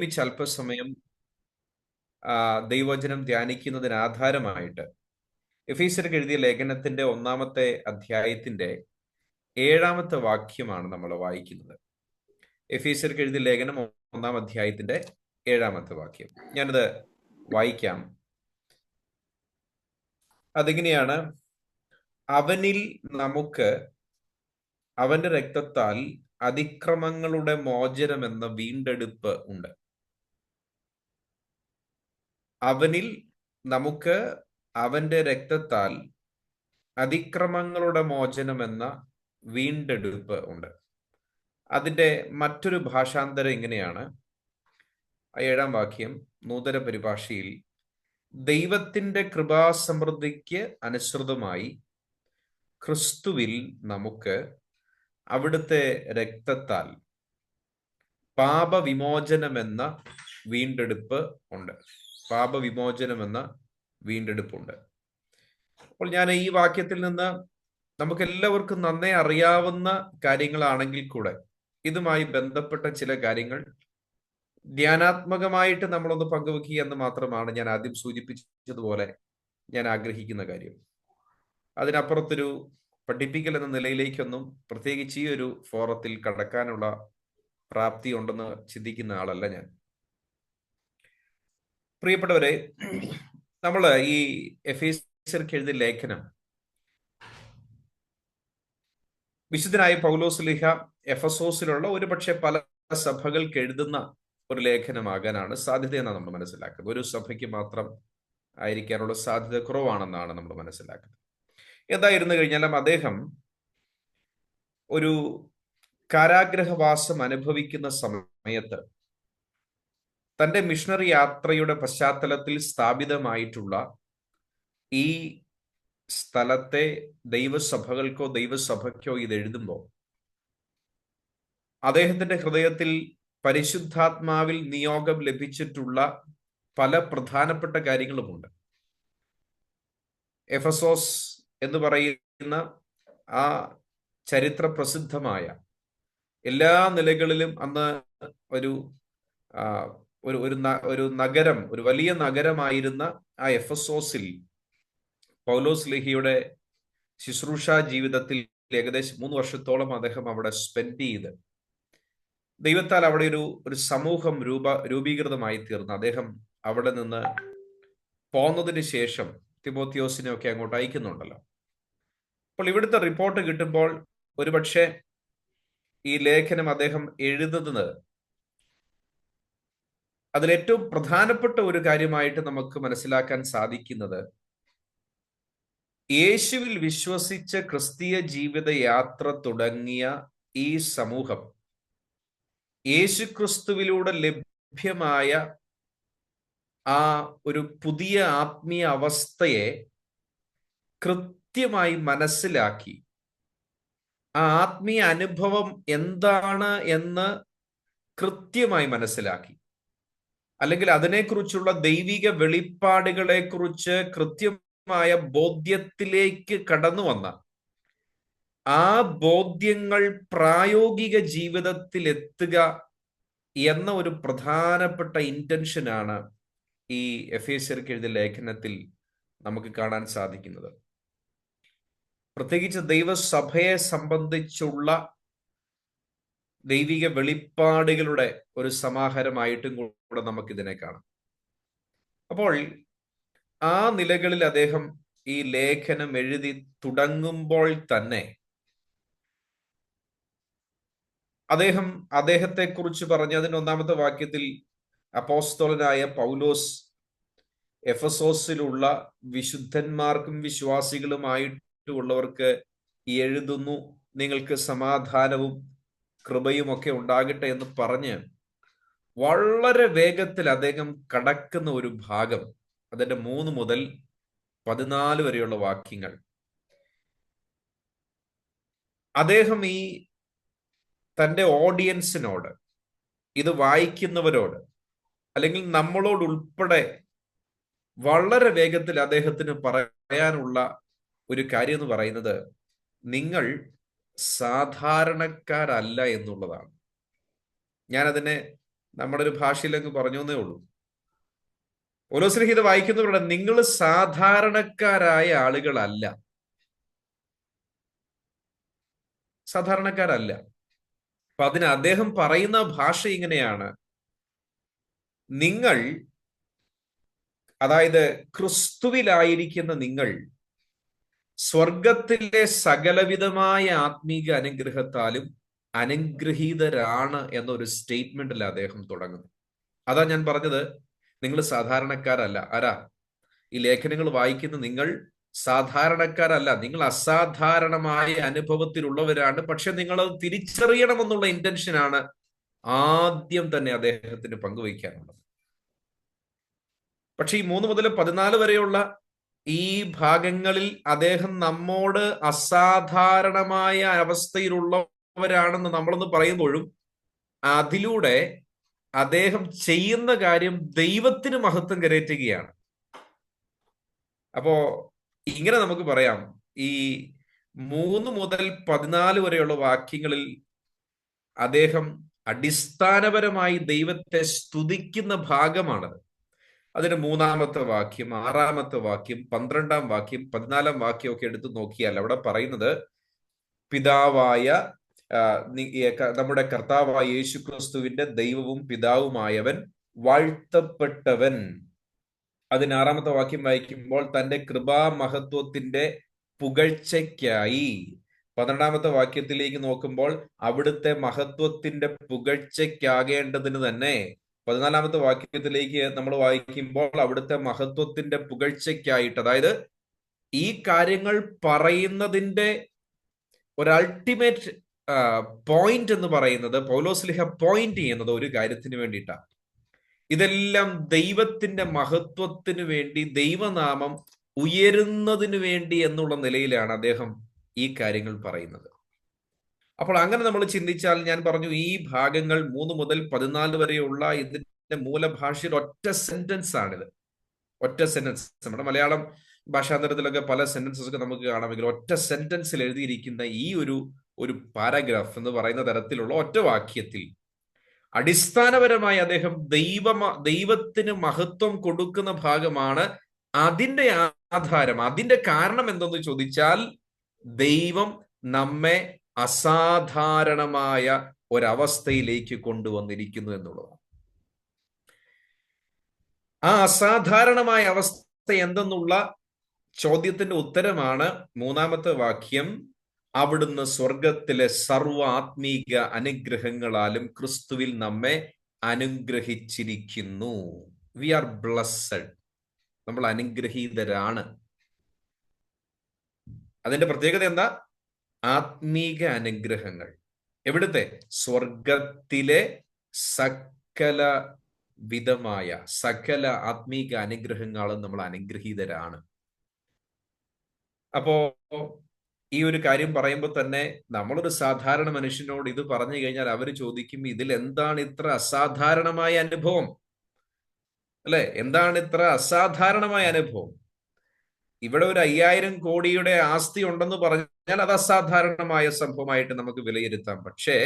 ഒരുമിച്ച് അല്പസമയം ദൈവവചനം ധ്യാനിക്കുന്നതിന് ആധാരമായിട്ട് എഫീസ്യർക്ക് എഴുതിയ ലേഖനത്തിന്റെ 1-ാമത്തെ അധ്യായത്തിന്റെ 7-ാമത്തെ വാക്യമാണ് നമ്മൾ വായിക്കുന്നത്. എഫീസ്യർക്ക് എഴുതിയ ലേഖനം 1-ാം അധ്യായത്തിന്റെ 7-ാമത്തെ വാക്യം ഞാനത് വായിക്കാം. അതിങ്ങനെയാണ്: അവനിൽ നമുക്ക് അവന്റെ രക്തത്താൽ അതിക്രമങ്ങളുടെ മോചനം എന്ന വീണ്ടെടുപ്പ് ഉണ്ട്. അവനിൽ നമുക്ക് അവന്റെ രക്തത്താൽ അതിക്രമങ്ങളുടെ മോചനം എന്ന വീണ്ടെടുപ്പ് ഉണ്ട്. അതിന്റെ മറ്റൊരു ഭാഷാന്തരം ഇങ്ങനെയാണ്. 7-ാം വാക്യം നൂതന പരിഭാഷയിൽ: ദൈവത്തിന്റെ കൃപാസമൃദ്ധിക്ക് അനുസൃതമായി ക്രിസ്തുവിൽ നമുക്ക് അവിടുത്തെ രക്തത്താൽ പാപവിമോചനമെന്ന വീണ്ടെടുപ്പ് ഉണ്ട്. പാപവിമോചനമെന്ന വീണ്ടെടുപ്പുണ്ട്. അപ്പോൾ ഞാൻ ഈ വാക്യത്തിൽ നിന്ന് നമുക്ക് എല്ലാവർക്കും നന്നേ അറിയാവുന്ന കാര്യങ്ങളാണെങ്കിൽ കൂടെ ഇതുമായി ബന്ധപ്പെട്ട ചില കാര്യങ്ങൾ ധ്യാനാത്മകമായിട്ട് നമ്മളൊന്ന് പങ്കുവെക്കുക എന്ന് മാത്രമാണ് ഞാൻ ആദ്യം സൂചിപ്പിച്ചതുപോലെ ഞാൻ ആഗ്രഹിക്കുന്ന കാര്യം. അതിനപ്പുറത്തൊരു പഠിപ്പിക്കൽ എന്ന നിലയിലേക്കൊന്നും പ്രത്യേകിച്ച് ഈ ഒരു ഫോറത്തിൽ കടക്കാനുള്ള പ്രാപ്തി ഉണ്ടെന്ന് ചിന്തിക്കുന്ന ആളല്ല ഞാൻ. പ്രിയപ്പെട്ടവരെ, നമ്മൾ ഈ എഫേസ്യർക്ക് എഴുതിയ ലേഖനം വിശുദ്ധനായ പൗലോസ്ലീഹ എഫസോസിലുള്ള ഒരുപക്ഷെ പല സഭകൾക്ക് എഴുതുന്ന ഒരു ലേഖനമാകാനാണ് സാധ്യതയെന്നാണ് നമ്മൾ മനസ്സിലാക്കുന്നത്. ഒരു സഭയ്ക്ക് മാത്രം ആയിരിക്കാനുള്ള സാധ്യത കുറവാണെന്നാണ് നമ്മൾ മനസ്സിലാക്കുന്നത്. എന്തായിരുന്നു കഴിഞ്ഞാലും അദ്ദേഹം ഒരു കാരാഗ്രഹവാസം അനുഭവിക്കുന്ന സമയത്ത് തന്റെ മിഷണറി യാത്രയുടെ പശ്ചാത്തലത്തിൽ സ്ഥാപിതമായിട്ടുള്ള ഈ സ്ഥലത്തെ ദൈവസഭകൾക്കോ ദൈവസഭയ്ക്കോ ഇത് എഴുതുമ്പോൾ അദ്ദേഹത്തിന്റെ ഹൃദയത്തിൽ പരിശുദ്ധാത്മാവിൽ നിയോഗം ലഭിച്ചിട്ടുള്ള പല പ്രധാനപ്പെട്ട കാര്യങ്ങളുമുണ്ട്. എഫസോസ് എന്ന് പറയുന്ന ആ ചരിത്ര പ്രസിദ്ധമായ എല്ലാ നിലകളിലും അന്ന് ഒരു നഗരം, ഒരു വലിയ നഗരമായിരുന്ന ആ എഫസോസിൽ പൗലോസ്ലീഹയുടെ ശുശ്രൂഷാ ജീവിതത്തിൽ ഏകദേശം 3 വർഷത്തോളം അദ്ദേഹം അവിടെ സ്പെൻഡ് ചെയ്ത് ദൈവത്താൽ അവിടെ ഒരു സമൂഹം രൂപീകൃതമായി തീർന്നു. അദ്ദേഹം അവിടെ നിന്ന് പോന്നതിന് ശേഷം തിമോത്തിയോസിനെ ഒക്കെ അങ്ങോട്ട് അയക്കുന്നുണ്ടല്ലോ. അപ്പോൾ ഇവിടുത്തെ റിപ്പോർട്ട് കിട്ടുമ്പോൾ ഒരുപക്ഷെ ഈ ലേഖനം അദ്ദേഹം എഴുതുന്നത് അതിലേറ്റവും പ്രധാനപ്പെട്ട ഒരു കാര്യമായിട്ട് നമുക്ക് മനസ്സിലാക്കാൻ സാധിക്കുന്നത്, യേശുവിൽ വിശ്വസിച്ച് ക്രിസ്തീയ ജീവിത യാത്ര തുടങ്ങിയ ഈ സമൂഹം യേശുക്രിസ്തുവിലൂടെ ലഭ്യമായ ആ ഒരു പുതിയ ആത്മീയ അവസ്ഥയെ കൃത്യമായി മനസ്സിലാക്കി ആ ആത്മീയ അനുഭവം എന്താണ് എന്ന് കൃത്യമായി മനസ്സിലാക്കി, അല്ലെങ്കിൽ അതിനെക്കുറിച്ചുള്ള ദൈവിക വെളിപ്പാടുകളെ കുറിച്ച് കൃത്യമായ ബോധ്യത്തിലേക്ക് കടന്നു വന്ന ആ ബോധ്യങ്ങൾ പ്രായോഗിക ജീവിതത്തിൽ എത്തുക എന്ന ഒരു പ്രധാനപ്പെട്ട ഇന്റൻഷനാണ് ഈ എഫേസ്യർക്ക് എഴുതിയ ലേഖനത്തിൽ നമുക്ക് കാണാൻ സാധിക്കുന്നത്. പ്രത്യേകിച്ച് ദൈവസഭയെ സംബന്ധിച്ചുള്ള ദൈവിക വെളിപ്പാടുകളുടെ ഒരു സമാഹാരമായിട്ടും കൂടെ നമുക്കിതിനെ കാണാം. അപ്പോൾ ആ നിലകളിൽ അദ്ദേഹം ഈ ലേഖനം എഴുതി തുടങ്ങുമ്പോൾ തന്നെ അദ്ദേഹത്തെ കുറിച്ച് പറഞ്ഞ അതിന് 1-ാമത്തെ വാക്യത്തിൽ അപ്പോസ്തലനായ പൗലോസ് എഫസോസിലുള്ള വിശുദ്ധന്മാർക്കും വിശ്വാസികളുമായിട്ടുള്ളവർക്ക് എഴുതുന്നു, നിങ്ങൾക്ക് സമാധാനവും കൃപയും ഒക്കെ ഉണ്ടാകട്ടെ എന്ന് പറഞ്ഞ് വളരെ വേഗത്തിൽ അദ്ദേഹം കടക്കുന്ന ഒരു ഭാഗം, അതിന്റെ 3 മുതൽ 14 വരെയുള്ള വാക്യങ്ങൾ, അദ്ദേഹം ഈ തന്റെ ഓഡിയൻസിനോട്, ഇത് വായിക്കുന്നവരോട്, അല്ലെങ്കിൽ നമ്മളോട് ഉൾപ്പെടെ വളരെ വേഗത്തിൽ അദ്ദേഹത്തിന് പറയാനുള്ള ഒരു കാര്യം എന്ന് പറയുന്നത്, നിങ്ങൾ സാധാരണക്കാരല്ല എന്നുള്ളതാണ്. ഞാനതിനെ നമ്മുടെ ഒരു ഭാഷയിലങ്ങ് പറഞ്ഞു എന്നേ ഉള്ളൂ. പൗലോസ്ലീഹ ഇത് വായിക്കുന്നവരുടെ നിങ്ങൾ സാധാരണക്കാരായ ആളുകളല്ല, സാധാരണക്കാരല്ല. അപ്പൊ അതിന് അദ്ദേഹം പറയുന്ന ഭാഷ ഇങ്ങനെയാണ്: നിങ്ങൾ, അതായത് ക്രിസ്തുവിലായിരിക്കുന്ന നിങ്ങൾ, സ്വർഗത്തിലെ സകലവിധമായ ആത്മീക അനുഗ്രഹത്താലും അനുഗ്രഹീതരാണ് എന്നൊരു സ്റ്റേറ്റ്മെന്റിൽ അദ്ദേഹം തുടങ്ങുന്നു. അതാ ഞാൻ പറഞ്ഞത്, നിങ്ങൾ സാധാരണക്കാരല്ല. ആരാ? ഈ ലേഖനങ്ങൾ വായിക്കുന്ന നിങ്ങൾ സാധാരണക്കാരല്ല, നിങ്ങൾ അസാധാരണമായ അനുഭവത്തിലുള്ളവരാണ്. പക്ഷെ നിങ്ങൾ അത് തിരിച്ചറിയണമെന്നുള്ള ഇന്റൻഷനാണ് ആദ്യം തന്നെ അദ്ദേഹത്തിന് പങ്കുവയ്ക്കാനുള്ളത്. പക്ഷെ ഈ 3 മുതൽ 14 വരെയുള്ള ഈ ഭാഗങ്ങളിൽ അദ്ദേഹം നമ്മോട് അസാധാരണമായ അവസ്ഥയിലുള്ളവരാണെന്ന് നമ്മളൊന്ന് പറയുമ്പോഴും അതിലൂടെ അദ്ദേഹം ചെയ്യുന്ന കാര്യം ദൈവത്തിന് മഹത്വം കരയറ്റുകയാണ്. അപ്പോ ഇങ്ങനെ നമുക്ക് പറയാം, ഈ 3 മുതൽ 14 വരെയുള്ള വാക്യങ്ങളിൽ അദ്ദേഹം അടിസ്ഥാനപരമായി ദൈവത്തെ സ്തുതിക്കുന്ന ഭാഗമാണത്. അതിന് 3-ാമത്തെ വാക്യം, 6-ാമത്തെ വാക്യം, 12-ാം വാക്യം, 14-ാം വാക്യം ഒക്കെ എടുത്തു നോക്കിയാൽ അവിടെ പറയുന്നത് പിതാവായ നമ്മുടെ കർത്താവായ യേശു ക്രിസ്തുവിന്റെ ദൈവവും പിതാവുമായവൻ വാഴ്ത്തപ്പെട്ടവൻ. അതിന് 6-ാമത്തെ വാക്യം വായിക്കുമ്പോൾ തന്റെ കൃപാമഹത്വത്തിന്റെ പുകഴ്ചയ്ക്കായി. 12-ാമത്തെ വാക്യത്തിലേക്ക് നോക്കുമ്പോൾ അവിടുത്തെ മഹത്വത്തിന്റെ പുകഴ്ചയ്ക്കാകേണ്ടതിന് തന്നെ. 14-ാമത്തെ വാക്യത്തിലേക്ക് നമ്മൾ വായിക്കുമ്പോൾ അവിടുത്തെ മഹത്വത്തിന്റെ പുകഴ്ചയ്ക്കായിട്ട്, അതായത് ഈ കാര്യങ്ങൾ പറയുന്നതിന്റെ ഒരു അൾട്ടിമേറ്റ് പോയിന്റ് എന്ന് പറയുന്നത്, പൗലോസ്ലീഹ പോയിന്റ് ചെയ്യുന്നത് ഒരു കാര്യത്തിന് വേണ്ടിയിട്ടാണ്. ഇതെല്ലാം ദൈവത്തിന്റെ മഹത്വത്തിന് വേണ്ടി, ദൈവനാമം ഉയരുന്നതിന് വേണ്ടി എന്നുള്ള നിലയിലാണ് അദ്ദേഹം ഈ കാര്യങ്ങൾ പറയുന്നത്. അപ്പോൾ അങ്ങനെ നമ്മൾ ചിന്തിച്ചാൽ, ഞാൻ പറഞ്ഞു ഈ ഭാഗങ്ങൾ 3 മുതൽ 14 വരെയുള്ള ഇതിന്റെ മൂലഭാഷയിൽ ഒറ്റ സെന്റൻസ് ആണിത്. ഒറ്റ സെന്റൻസ്. നമ്മുടെ മലയാളം ഭാഷാന്തരത്തിലൊക്കെ പല സെന്റൻസസ് ഒക്കെ നമുക്ക് കാണാമെങ്കിൽ ഒറ്റ സെന്റൻസിൽ എഴുതിയിരിക്കുന്ന ഈ ഒരു പാരാഗ്രാഫ് എന്ന് പറയുന്ന തരത്തിലുള്ള ഒറ്റ വാക്യത്തിൽ അടിസ്ഥാനപരമായി അദ്ദേഹം ദൈവത്തിന് മഹത്വം കൊടുക്കുന്ന ഭാഗമാണ്. അതിന്റെ ആധാരം, അതിന്റെ കാരണം എന്തെന്ന് ചോദിച്ചാൽ, ദൈവം നമ്മെ അസാധാരണമായ ഒരവസ്ഥയിലേക്ക് കൊണ്ടുവന്നിരിക്കുന്നു എന്നുള്ളതാണ്. ആ അസാധാരണമായ അവസ്ഥ എന്തെന്നുള്ള ചോദ്യത്തിന്റെ ഉത്തരമാണ് 3-ാമത്തെ വാക്യം. അവിടുന്ന് സ്വർഗത്തിലെ സർവ ആത്മീക അനുഗ്രഹങ്ങളാലും ക്രിസ്തുവിൽ നമ്മെ അനുഗ്രഹിച്ചിരിക്കുന്നു. V R blessed. നമ്മൾ അനുഗ്രഹീതരാണ്. അതിന്റെ പ്രത്യേകത എന്താ? ആത്മീക അനുഗ്രഹങ്ങൾ. എവിടുത്തെ? സ്വർഗത്തിലെ സകല വിധമായ സകല ആത്മീക അനുഗ്രഹങ്ങളും നമ്മൾ അനുഗ്രഹീതരാണ്. അപ്പോ ഈ ഒരു കാര്യം പറയുമ്പോൾ തന്നെ നമ്മളൊരു സാധാരണ മനുഷ്യനോട് ഇത് പറഞ്ഞു കഴിഞ്ഞാൽ അവർ ചോദിക്കും, ഇതിൽ എന്താണ് ഇത്ര അസാധാരണമായ അനുഭവം? അല്ലെ, എന്താണ് ഇത്ര അസാധാരണമായ അനുഭവം? ഇവിടെ ഒരു 5000 കോടിയുടെ ആസ്തി ഉണ്ടെന്ന് പറഞ്ഞാൽ അത് അസാധാരണമായ സംഭവമായിട്ട് നമുക്ക് വിലയിരുത്താം. പക്ഷേ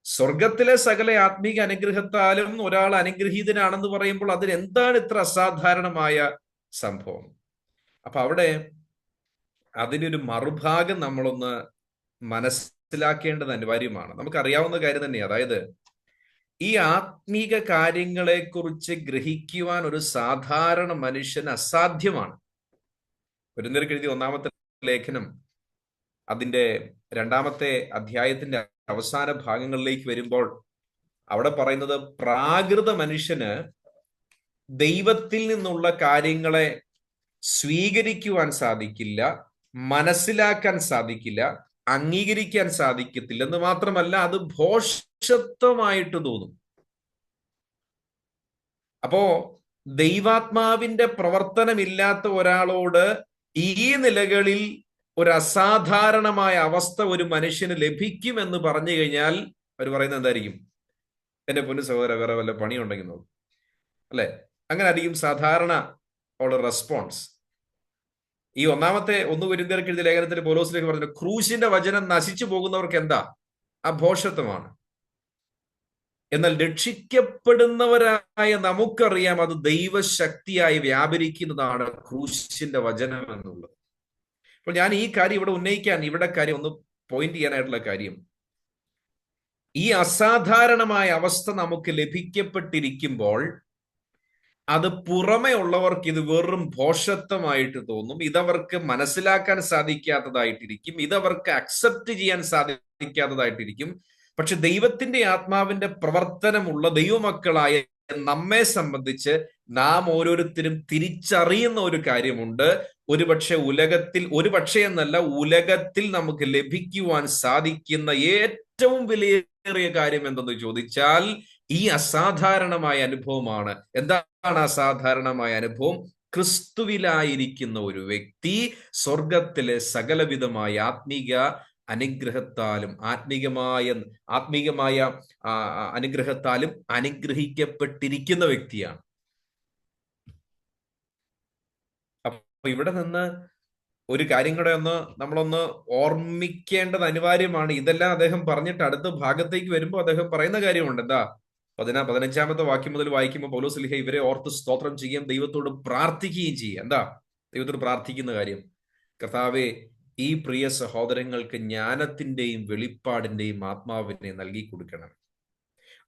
സ്വർഗത്തിലെ സകല ആത്മീക അനുഗ്രഹത്താലും ഒരാൾ അനുഗ്രഹീതനാണെന്ന് പറയുമ്പോൾ അതിൽ എന്താണ് ഇത്ര അസാധാരണമായ സംഭവം? അപ്പൊ അവിടെ അതിനൊരു മറുഭാഗം നമ്മളൊന്ന് മനസ്സിലാക്കേണ്ടത് അനിവാര്യമാണ്. നമുക്കറിയാവുന്ന കാര്യം തന്നെയാണ്. അതായത് ഈ ആത്മീക കാര്യങ്ങളെ കുറിച്ച് ഗ്രഹിക്കുവാൻ ഒരു സാധാരണ മനുഷ്യന് അസാധ്യമാണ്. കൊരിന്ത്യർക്ക് എഴുതിയ 1-ാമത്തെ ലേഖനം അതിന്റെ 2-ാമത്തെ അധ്യായത്തിന്റെ അവസാന ഭാഗങ്ങളിലേക്ക് വരുമ്പോൾ അവിടെ പറയുന്നത്, പ്രാകൃത മനുഷ്യന് ദൈവത്തിൽ നിന്നുള്ള കാര്യങ്ങളെ സ്വീകരിക്കുവാൻ സാധിക്കില്ല, മനസ്സിലാക്കാൻ സാധിക്കില്ല, അംഗീകരിക്കാൻ സാധിക്കത്തില്ല എന്ന് മാത്രമല്ല, അത് ഭോഷത്വമായിട്ട് തോന്നും. അപ്പോ ദൈവാത്മാവിന്റെ പ്രവർത്തനമില്ലാത്ത ഒരാളോട് ഈ നിലകളിൽ ഒരു അസാധാരണമായ അവസ്ഥ ഒരു മനുഷ്യന് ലഭിക്കുമെന്ന് പറഞ്ഞു കഴിഞ്ഞാൽ അവർ പറയുന്നത് എന്തായിരിക്കും? എന്റെ പൊന്നു സഹോദര, വേറെ വല്ല പണിയുണ്ടെങ്കിൽ നോക്കും, അല്ലെ? അങ്ങനെ ആയിരിക്കും സാധാരണ ഉള്ള റെസ്പോൺസ്. ഈ 1-ാമത്തെ 1 കൊരിന്ത്യർക്ക് എഴുതിയ ലേഖനത്തിൽ പൗലോസിലേക്ക് പറഞ്ഞു, ക്രൂശിന്റെ വചനം നശിച്ചു പോകുന്നവർക്ക് എന്താ? ആ ഭോഷത്വമാണ്. എന്നാൽ രക്ഷിക്കപ്പെടുന്നവരായ നമുക്കറിയാം അത് ദൈവശക്തിയായി വ്യാപരിക്കുന്നതാണ് ക്രൂശിന്റെ വചനം എന്നുള്ളത്. അപ്പോൾ ഞാൻ ഈ കാര്യം ഇവിടെ ഉന്നയിക്കാൻ, ഇവിടെ കാര്യം ഒന്ന് പോയിന്റ് ചെയ്യാനായിട്ടുള്ള കാര്യം, ഈ അസാധാരണമായ അവസ്ഥ നമുക്ക് ലഭിക്കപ്പെട്ടിരിക്കുമ്പോൾ അത് പുറമെ ഉള്ളവർക്ക് ഇത് വെറും ഭോഷത്വമായിട്ട് തോന്നും, ഇതവർക്ക് മനസ്സിലാക്കാൻ സാധിക്കാത്തതായിട്ടിരിക്കും, ഇതവർക്ക് അക്സെപ്റ്റ് ചെയ്യാൻ സാധിക്കാത്തതായിട്ടിരിക്കും. പക്ഷെ ദൈവത്തിന്റെ ആത്മാവിന്റെ പ്രവർത്തനമുള്ള ദൈവമക്കളായ നമ്മെ സംബന്ധിച്ച് നാം ഓരോരുത്തരും തിരിച്ചറിയുന്ന ഒരു കാര്യമുണ്ട്. ഒരുപക്ഷെ എന്നല്ല, ഉലകത്തിൽ നമുക്ക് ലഭിക്കുവാൻ സാധിക്കുന്ന ഏറ്റവും വിലയേറിയ കാര്യം എന്തെന്ന് ചോദിച്ചാൽ ഈ അസാധാരണമായ അനുഭവമാണ്. എന്താണ് അസാധാരണമായ അനുഭവം? ക്രിസ്തുവിലായിരിക്കുന്ന ഒരു വ്യക്തി സ്വർഗത്തിലെ സകലവിധമായ ആത്മീക അനുഗ്രഹത്താലും ആത്മീകമായ അനുഗ്രഹത്താലും അനുഗ്രഹിക്കപ്പെട്ടിരിക്കുന്ന വ്യക്തിയാണ്. അപ്പൊ ഇവിടെ നിന്ന് ഒരു കാര്യം കൂടെ നമ്മളൊന്ന് ഓർമ്മിക്കേണ്ടത് അനിവാര്യമാണ്. ഇതെല്ലാം അദ്ദേഹം പറഞ്ഞിട്ട് അടുത്ത ഭാഗത്തേക്ക് വരുമ്പോൾ അദ്ദേഹം പറയുന്ന കാര്യമുണ്ട്. എന്താ? 15-ാമത്തെ വാക്യം മുതൽ വായിക്കുമ്പോൾ പൗലോസ് ശ്ലീഹ ഇവരെ ഓർത്ത് സ്തോത്രം ചെയ്യുകയും ദൈവത്തോട് പ്രാർത്ഥിക്കുകയും ചെയ്യുക. എന്താ ദൈവത്തോട് പ്രാർത്ഥിക്കുന്ന കാര്യം? കർത്താവേ, ഈ പ്രിയ സഹോദരങ്ങൾക്ക് ജ്ഞാനത്തിന്റെയും വെളിപ്പാടിന്റെയും ആത്മാവിനെ നൽകി കൊടുക്കണം.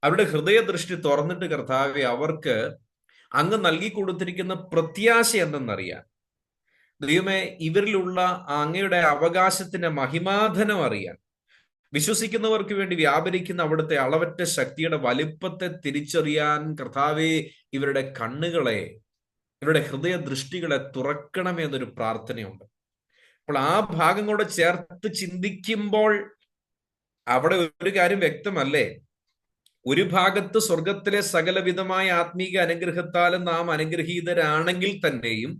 അവരുടെ ഹൃദയദൃഷ്ടി തുറന്നിട്ട് കർത്താവെ അവർക്ക് അങ്ങ് നൽകി കൊടുത്തിരിക്കുന്ന പ്രത്യാശ എന്തെന്നറിയാൻ, ദൈവമേ ഇവരിലുള്ള അങ്ങയുടെ അവകാശത്തിന്റെ മഹിമാധനം അറിയാൻ, വിശ്വസിക്കുന്നവർക്ക് വേണ്ടി വ്യാപരിക്കുന്ന അവിടുത്തെ അളവറ്റ ശക്തിയുടെ വലിപ്പത്തെ തിരിച്ചറിയാൻ കർത്താവെ ഇവരുടെ കണ്ണുകളെ, ഇവരുടെ ഹൃദയ ദൃഷ്ടികളെ തുറക്കണമേ എന്നൊരു പ്രാർത്ഥനയുണ്ട്. അപ്പോൾ ആ ഭാഗം കൂടെ ചേർത്ത് ചിന്തിക്കുമ്പോൾ അവിടെ ഒരു കാര്യം വ്യക്തമല്ലേ? ഒരു ഭാഗത്ത് സ്വർഗത്തിലെ സകലവിധമായ ആത്മീക അനുഗ്രഹത്താലും നാം അനുഗ്രഹീതരാണെങ്കിൽ തന്നെയും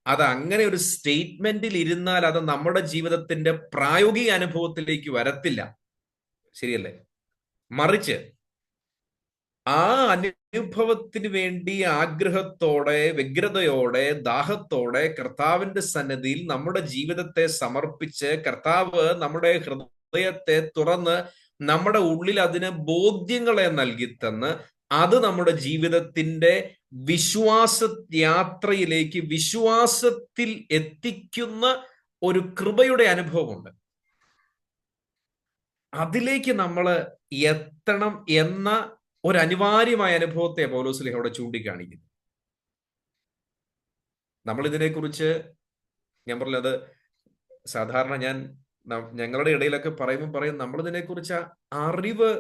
അത് അങ്ങനെ ഒരു സ്റ്റേറ്റ്മെന്റിൽ ഇരുന്നാൽ അത് നമ്മുടെ ജീവിതത്തിന്റെ പ്രായോഗിക അനുഭവത്തിലേക്ക് വരത്തില്ല. ശരിയല്ലേ? മറിച്ച് ആ അനുഭവത്തിന് വേണ്ടി ആഗ്രഹത്തോടെ, വ്യഗ്രതയോടെ, ദാഹത്തോടെ കർത്താവിന്റെ സന്നിധിയിൽ നമ്മുടെ ജീവിതത്തെ സമർപ്പിച്ച് കർത്താവ് നമ്മുടെ ഹൃദയത്തെ തുറന്ന് നമ്മുടെ ഉള്ളിൽ അതിന് ബോധ്യങ്ങളെ നൽകിത്തന്ന് അത് നമ്മുടെ ജീവിതത്തിന്റെ വിശ്വാസ യാത്രയിലേക്ക്, വിശ്വാസത്തിൽ എത്തിക്കുന്ന ഒരു കൃപയുടെ അനുഭവമുണ്ട്. അതിലേക്ക് നമ്മൾ എത്തണം എന്ന ഒരു അനിവാര്യമായ അനുഭവത്തെ പൗലോസ് ശ്ലീഹ അവിടെ ചൂണ്ടിക്കാണിക്കുന്നു. നമ്മൾ ഇതിനെക്കുറിച്ച്, ഞാൻ പറഞ്ഞത് സാധാരണ ഞങ്ങളുടെ ഇടയിലൊക്കെ പറയും നമ്മൾ ഇതിനെക്കുറിച്ച് അറിവ്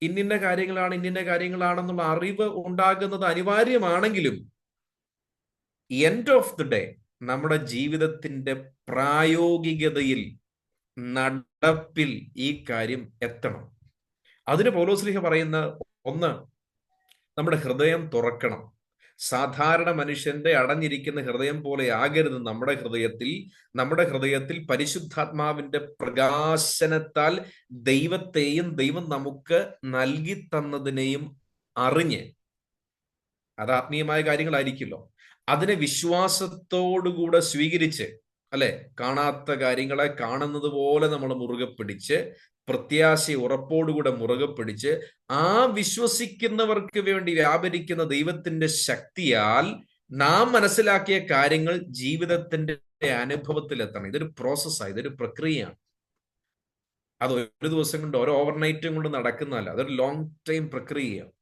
ഇന്നിന്ന കാര്യങ്ങളാണെന്നുള്ള അറിവ് ഉണ്ടാകുന്നത് അനിവാര്യമാണെങ്കിലും എൻഡ് ഓഫ് ദി ഡേ നമ്മുടെ ജീവിതത്തിന്റെ പ്രായോഗികതയിൽ, നടപ്പിൽ ഈ കാര്യം എത്തണം. അതിന് പൗലോസ് ശ്ലീഹ പറയുന്ന ഒന്ന്, നമ്മുടെ ഹൃദയം തുറക്കണം. സാധാരണ മനുഷ്യന്റെ അടഞ്ഞിരിക്കുന്ന ഹൃദയം പോലെ ആകരുത് നമ്മുടെ ഹൃദയത്തിൽ പരിശുദ്ധാത്മാവിന്റെ പ്രകാശനത്താൽ ദൈവത്തെയും ദൈവം നമുക്ക് നൽകി തന്നതിനെയും അറിഞ്ഞ്, അത് ആത്മീയമായ കാര്യങ്ങളായിരിക്കുമല്ലോ, അതിനെ വിശ്വാസത്തോടുകൂടെ സ്വീകരിച്ച്, അല്ലെ, കാണാത്ത കാര്യങ്ങളെ കാണുന്നത് പോലെ നമ്മൾ മുറുകെ പിടിച്ച്, പ്രത്യാശ ഉറപ്പോടുകൂടെ മുറുകെ പിടിച്ച്, ആ വിശ്വസിക്കുന്നവർക്ക് വേണ്ടി വ്യാപരിക്കുന്ന ദൈവത്തിന്റെ ശക്തിയാൽ നാം മനസ്സിലാക്കിയ കാര്യങ്ങൾ ജീവിതത്തിന്റെ അനുഭവത്തിൽ എത്തണം. ഇതൊരു പ്രോസസ്സാണ്, ഇതൊരു പ്രക്രിയയാണ്. അത് ഒരു ദിവസം കൊണ്ട്, ഒരു ഓവർനൈറ്റും കൊണ്ട് നടക്കുന്നതല്ല, അതൊരു ലോങ് ടൈം പ്രക്രിയയാണ്.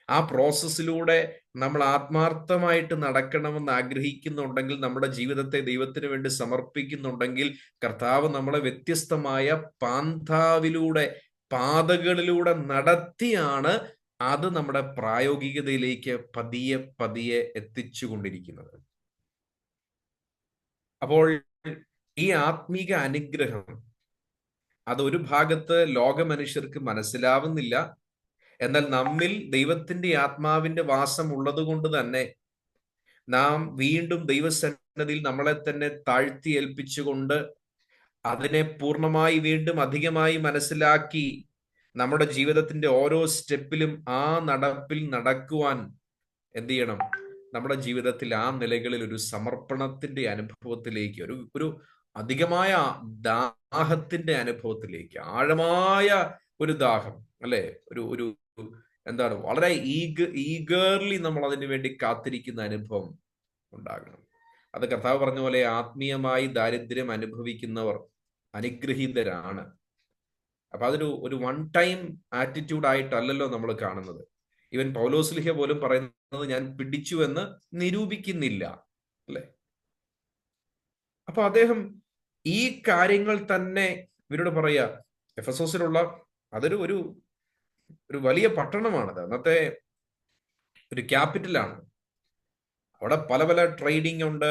ആ പ്രോസസ്സിലൂടെ നമ്മൾ ആത്മാർത്ഥമായിട്ട് നടക്കണമെന്ന് ആഗ്രഹിക്കുന്നുണ്ടെങ്കിൽ, നമ്മുടെ ജീവിതത്തെ ദൈവത്തിന് വേണ്ടി സമർപ്പിക്കുന്നുണ്ടെങ്കിൽ, കർത്താവ് നമ്മളെ വ്യത്യസ്തമായ പാതകളിലൂടെ നടത്തിയാണ് അത് നമ്മുടെ പ്രായോഗികതയിലേക്ക് പതിയെ പതിയെ എത്തിച്ചുകൊണ്ടിരിക്കുന്നത്. അപ്പോൾ ഈ ആത്മീക അനുഗ്രഹം അതൊരു ഭാഗത്ത് ലോക മനുഷ്യർക്ക് മനസ്സിലാവുന്നില്ല. എന്നാൽ നമ്മിൽ ദൈവത്തിന്റെ ആത്മാവിന്റെ വാസം ഉള്ളത് കൊണ്ട് തന്നെ നാം വീണ്ടും ദൈവസന്നിധിയിൽ നമ്മളെ തന്നെ താഴ്ത്തി ഏൽപ്പിച്ചുകൊണ്ട് അതിനെ പൂർണ്ണമായി വീണ്ടും അധികമായി മനസ്സിലാക്കി നമ്മുടെ ജീവിതത്തിന്റെ ഓരോ സ്റ്റെപ്പിലും ആ നടപ്പിൽ നടക്കുവാൻ എന്ത് ചെയ്യണം? നമ്മുടെ ജീവിതത്തിൽ ആ നിലകളിൽ ഒരു സമർപ്പണത്തിന്റെ അനുഭവത്തിലേക്ക്, ഒരു അധികമായ ദാഹത്തിന്റെ അനുഭവത്തിലേക്ക്, ആഴമായ ഒരു ദാഹം, അല്ലെ? ഒരു ഒരു എന്താണ്, വളരെ ഈഗേർലി നമ്മൾ അതിനു വേണ്ടി കാത്തിരിക്കുന്ന അനുഭവം ഉണ്ടാകണം. അത് കർത്താവ് പറഞ്ഞ പോലെ ആത്മീയമായി ദാരിദ്ര്യം അനുഭവിക്കുന്നവർ അനുഗ്രഹീതരാണ്. അപ്പൊ അതൊരു ഒരു വൺ ടൈം ആറ്റിറ്റ്യൂഡ് ആയിട്ടല്ലല്ലോ നമ്മൾ കാണുന്നത്. ഈവൻ പൗലോസ്ലിഹ പോലും പറയുന്നത് ഞാൻ പിടിച്ചു എന്ന് നിരൂപിക്കുന്നില്ല, അല്ലെ? അപ്പൊ അദ്ദേഹം ഈ കാര്യങ്ങൾ തന്നെ ഇവരോട് പറയാ. എഫെസോസിലുള്ള അതൊരു ഒരു ഒരു വലിയ പട്ടണമാണത്, അന്നത്തെ ഒരു ക്യാപിറ്റലാണ്. അവിടെ പല പല ട്രേഡിംഗ് ഉണ്ട്,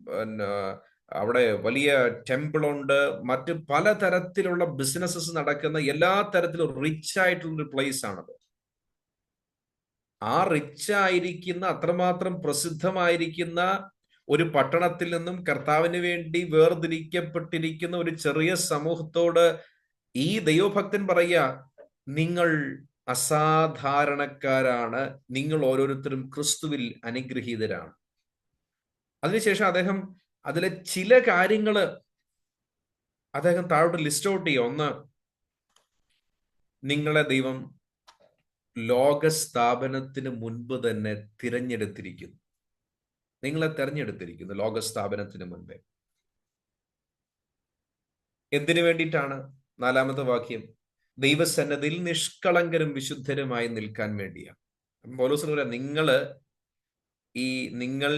പിന്നെ അവിടെ വലിയ ടെമ്പിൾ ഉണ്ട്, മറ്റ് പലതരത്തിലുള്ള ബിസിനസ്സസ് നടക്കുന്ന എല്ലാ തരത്തിലും റിച്ച് ആയിട്ടുള്ള ഒരു പ്ലേസ് ആണത്. ആ റിച്ച് ആയിരിക്കുന്ന, അത്രമാത്രം പ്രസിദ്ധമായിരിക്കുന്ന ഒരു പട്ടണത്തിൽ നിന്നും കർത്താവിന് വേണ്ടി വേർതിരിക്കപ്പെട്ടിരിക്കുന്ന ഒരു ചെറിയ സമൂഹത്തോട് ഈ ദൈവഭക്തൻ പറയുക, നിങ്ങൾ അസാധാരണക്കാരാണ്, നിങ്ങൾ ഓരോരുത്തരും ക്രിസ്തുവിൽ അനുഗ്രഹീതരാണ്. അതിനുശേഷം അദ്ദേഹം അതിലെ ചില കാര്യങ്ങള് അദ്ദേഹം താഴോട്ട് ലിസ്റ്റ് ഔട്ട് ചെയ്യുക. ഒന്ന്, നിങ്ങളെ ദൈവം ലോകസ്ഥാപനത്തിന് മുൻപ് തന്നെ തിരഞ്ഞെടുത്തിരിക്കുന്നു. നിങ്ങളെ തെരഞ്ഞെടുത്തിരിക്കുന്നു ലോകസ്ഥാപനത്തിന് മുൻപേ. എന്തിനു വേണ്ടിയിട്ടാണ്? 4-ാമത്തെ വാക്യം, ദൈവസന്നദ്ധിയിൽ നിഷ്കളങ്കരും വിശുദ്ധരുമായി നിൽക്കാൻ വേണ്ടിയാണ്. പൗലോസ് പറയാം, നിങ്ങൾ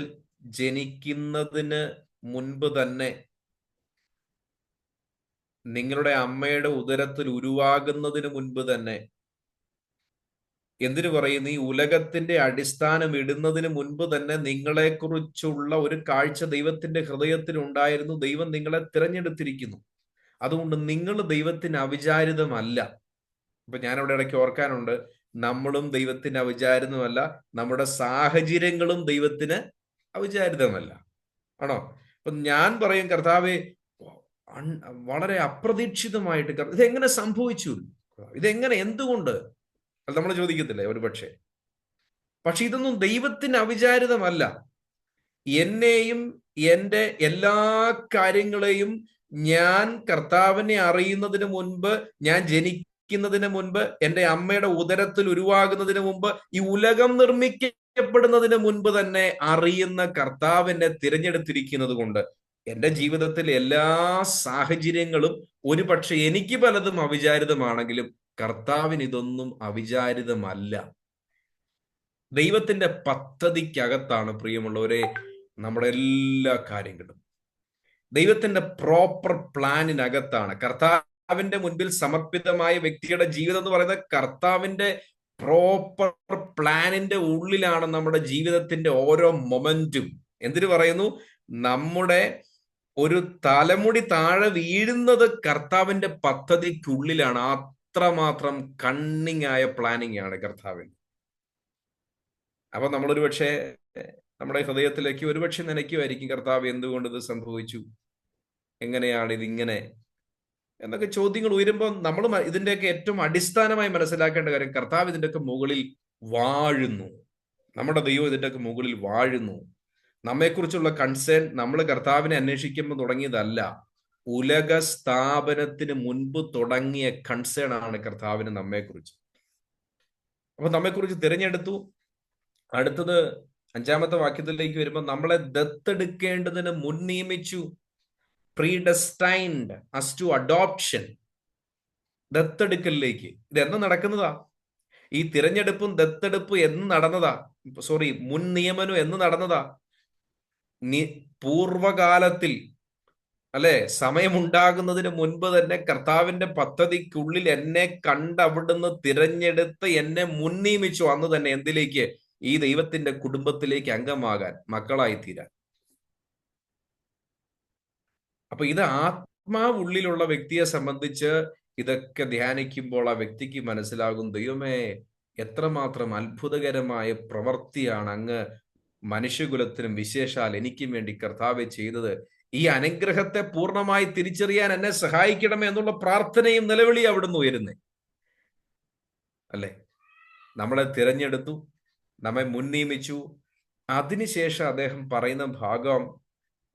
ജനിക്കുന്നതിന് മുൻപ് തന്നെ, നിങ്ങളുടെ അമ്മയുടെ ഉദരത്തിൽ ഉരുവാകുന്നതിന് മുൻപ് തന്നെ, എന്തിനു പറയുന്നു, ഈ ഉലകത്തിന്റെ അടിസ്ഥാനം ഇടുന്നതിന് മുൻപ് തന്നെ നിങ്ങളെക്കുറിച്ചുള്ള ഒരു കാഴ്ച ദൈവത്തിന്റെ ഹൃദയത്തിൽ ഉണ്ടായിരുന്നു. ദൈവം നിങ്ങളെ തിരഞ്ഞെടുത്തിരിക്കുന്നു. അതുകൊണ്ട് നിങ്ങൾ ദൈവത്തിന് അവിചാരിതമല്ല. ഇപ്പൊ ഞാനവിടെ ഇടയ്ക്ക് ഓർക്കാനുണ്ട്, നമ്മളും ദൈവത്തിന് അവിചാരിതമല്ല, നമ്മുടെ സാഹചര്യങ്ങളും ദൈവത്തിന് അവിചാരിതമല്ല, ആണോ? അപ്പൊ ഞാൻ പറയും, കർത്താവെ, വളരെ അപ്രതീക്ഷിതമായിട്ട് ഇതെങ്ങനെ സംഭവിച്ചു, ഇതെങ്ങനെ, എന്തുകൊണ്ട്, അത് നമ്മൾ ചോദിക്കത്തില്ലേ ഒരു പക്ഷെ ഇതൊന്നും ദൈവത്തിന് അവിചാരിതമല്ല. എന്നെയും എൻ്റെ എല്ലാ കാര്യങ്ങളെയും ഞാൻ കർത്താവിനെ അറിയുന്നതിന് മുൻപ്, ഞാൻ ജനിക്കുന്നതിന് മുൻപ്, എൻ്റെ അമ്മയുടെ ഉദരത്തിൽ ഉരുവാകുന്നതിന് മുമ്പ്, ഈ ഉലകം നിർമ്മിക്കപ്പെടുന്നതിന് മുൻപ് തന്നെ അറിയുന്ന കർത്താവിനെ തിരഞ്ഞെടുത്തിരിക്കുന്നത് കൊണ്ട് എൻ്റെ ജീവിതത്തിൽ എല്ലാ സാഹചര്യങ്ങളും ഒരു പക്ഷെ എനിക്ക് പലതും അവിചാരിതമാണെങ്കിലും കർത്താവിന് ഇതൊന്നും അവിചാരിതമല്ല. ദൈവത്തിന്റെ പദ്ധതിക്കകത്താണ്, പ്രിയമുള്ളവരെ, നമ്മുടെ എല്ലാ കാര്യങ്ങളും. ദൈവത്തിന്റെ പ്രോപ്പർ പ്ലാനിനകത്താണ്. കർത്താവിന്റെ മുൻപിൽ സമർപ്പിതമായ വ്യക്തിയുടെ ജീവിതം എന്ന് പറയുന്നത് കർത്താവിന്റെ പ്രോപ്പർ പ്ലാനിന്റെ ഉള്ളിലാണ് നമ്മുടെ ജീവിതത്തിന്റെ ഓരോ മൊമെന്റും. എന്തിനു പറയുന്നു? നമ്മുടെ ഒരു തലമുടി താഴെ വീഴുന്നത് കർത്താവിന്റെ പദ്ധതിക്കുള്ളിലാണ്. അത്രമാത്രം കണ്ണിങ് ആയ പ്ലാനിങ് ആണ് കർത്താവിന്. അപ്പൊ നമ്മളൊരു പക്ഷേ നമ്മുടെ ഹൃദയത്തിലേക്ക് ഒരുപക്ഷെ നനയ്ക്കുമായിരിക്കും, കർത്താവ് എന്തുകൊണ്ട് ഇത് സംഭവിച്ചു, എങ്ങനെയാണ് ഇതിങ്ങനെ എന്നൊക്കെ ചോദ്യങ്ങൾ ഉയരുമ്പോൾ നമ്മൾ ഇതിന്റെയൊക്കെ ഏറ്റവും അടിസ്ഥാനമായി മനസ്സിലാക്കേണ്ട കാര്യം, കർത്താവ് ഇതിന്റെയൊക്കെ മുകളിൽ വാഴുന്നു. നമ്മുടെ ദൈവം ഇതിന്റെയൊക്കെ മുകളിൽ വാഴുന്നു. നമ്മെക്കുറിച്ചുള്ള കൺസേൺ നമ്മൾ കർത്താവിനെ അന്വേഷിക്കുമ്പോൾ തുടങ്ങിയതല്ല, ഉലക സ്ഥാപനത്തിന് മുൻപ് തുടങ്ങിയ കൺസേൺ ആണ് കർത്താവിന് നമ്മെക്കുറിച്ച്. അപ്പൊ നമ്മെക്കുറിച്ച് തിരഞ്ഞെടുത്തു. അടുത്തത് 5-ാമത്തെ വാക്യത്തിലേക്ക് വരുമ്പോൾ, നമ്മളെ ദത്തെടുക്കേണ്ടതിന് മുൻ നിയമിച്ചു. പ്രീഡെസ്റ്റൈൻഡ് അസ് ടു അഡോപ്ഷൻ. ദത്തെടുക്കലിലേക്ക്. ഇത് എന്ന് നടക്കുന്നതാ? ഈ തിരഞ്ഞെടുപ്പും ദത്തെടുപ്പ് എന്ന് നടന്നതാ? മുൻ നിയമനം എന്ന് നടന്നതാ? പൂർവകാലത്തിൽ, അല്ലെ? സമയമുണ്ടാകുന്നതിന് മുൻപ് തന്നെ കർത്താവിന്റെ പദ്ധതിക്കുള്ളിൽ എന്നെ കണ്ടവിടുന്ന് തിരഞ്ഞെടുത്ത് എന്നെ മുൻ നിയമിച്ചു. അന്ന് തന്നെ എന്തിലേക്ക്? ഈ ദൈവത്തിന്റെ കുടുംബത്തിലേക്ക് അംഗമാകാൻ, മക്കളായി തീരാൻ. അപ്പൊ ഇത് ആത്മാവുള്ളിലുള്ള വ്യക്തിയെ സംബന്ധിച്ച് ഇതൊക്കെ ധ്യാനിക്കുമ്പോൾ ആ വ്യക്തിക്ക് മനസ്സിലാകും, ദൈവമേ, എത്രമാത്രം അത്ഭുതകരമായ പ്രവൃത്തിയാണ് അങ്ങ് മനുഷ്യകുലത്തിനും വിശേഷാൽ എനിക്കും വേണ്ടി കർത്താവെ ചെയ്തത്. ഈ അനുഗ്രഹത്തെ പൂർണ്ണമായി തിരിച്ചറിയാൻ എന്നെ സഹായിക്കണമേ എന്നുള്ള പ്രാർത്ഥനയും നിലവിളി അവിടുന്ന് ഉയരുന്നേ, അല്ലെ? നമ്മളെ തിരഞ്ഞെടുത്തു, നമ്മെ മുൻ നിയമിച്ചു. അതിനുശേഷം അദ്ദേഹം പറയുന്ന ഭാഗം,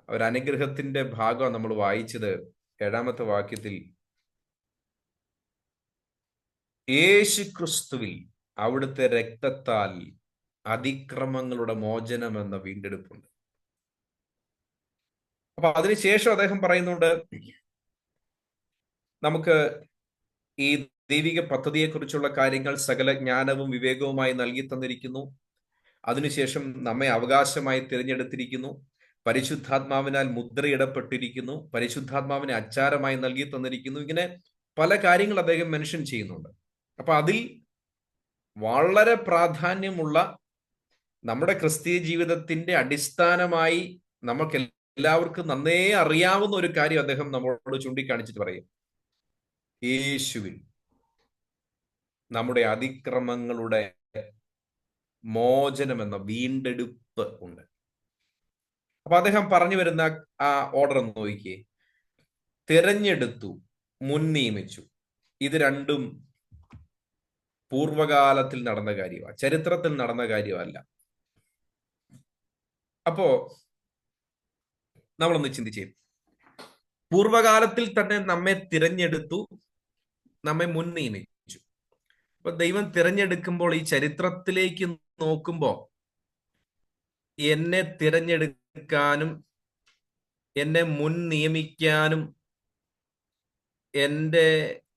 ഒരു അനുഗ്രഹത്തിന്റെ ഭാഗം നമ്മൾ വായിച്ചത് 7-ാമത്തെ വാക്യത്തിൽ. യേശു ക്രിസ്തുവിൽ അവിടുത്തെ രക്തത്താൽ അതിക്രമങ്ങളുടെ മോചനം എന്ന വീണ്ടെടുപ്പുണ്ട്. അപ്പൊ അതിനുശേഷം അദ്ദേഹം പറയുന്നുണ്ട്, നമുക്ക് ഈ ദൈവിക പദ്ധതിയെക്കുറിച്ചുള്ള കാര്യങ്ങൾ സകല ജ്ഞാനവും വിവേകവുമായി നൽകി തന്നിരിക്കുന്നു. അതിനുശേഷം നമ്മെ അവകാശമായി തിരഞ്ഞെടുത്തിരിക്കുന്നു. പരിശുദ്ധാത്മാവിനാൽ മുദ്രയിടപ്പെട്ടിരിക്കുന്നു. പരിശുദ്ധാത്മാവിനെ അച്ചാരമായി നൽകി തന്നിരിക്കുന്നു. ഇങ്ങനെ പല കാര്യങ്ങൾ അദ്ദേഹം മെൻഷൻ ചെയ്യുന്നുണ്ട്. അപ്പൊ അതിൽ വളരെ പ്രാധാന്യമുള്ള നമ്മുടെ ക്രിസ്തീയ ജീവിതത്തിന്റെ അടിസ്ഥാനമായി നമുക്ക് എല്ലാവർക്കും നന്നേ അറിയാവുന്ന ഒരു കാര്യം അദ്ദേഹം നമ്മളോട് ചൂണ്ടിക്കാണിച്ചിട്ട് പറയും, യേശുവിൽ നമ്മുടെ അതിക്രമങ്ങളുടെ മോചനം എന്ന വീണ്ടെടുപ്പ് ഉണ്ട്. അപ്പൊ അദ്ദേഹം പറഞ്ഞു വരുന്ന ആ ഓർഡർ ഒന്ന് നോക്കിയേ. തിരഞ്ഞെടുത്തു, മുൻ നിയമിച്ചു. ഇത് രണ്ടും പൂർവകാലത്തിൽ നടന്ന കാര്യമാണ്, ചരിത്രത്തിൽ നടന്ന കാര്യമല്ല. അപ്പോ നമ്മളൊന്ന് ചിന്തിച്ചേ. പൂർവകാലത്തിൽ തന്നെ നമ്മെ തിരഞ്ഞെടുത്തു, നമ്മെ മുൻ നിയമിച്ചു. അപ്പൊ ദൈവം തിരഞ്ഞെടുക്കുമ്പോൾ ഈ ചരിത്രത്തിലേക്ക് നോക്കുമ്പോ എന്നെ തിരഞ്ഞെടുക്കാനും എന്നെ മുൻ നിയമിക്കാനും എൻ്റെ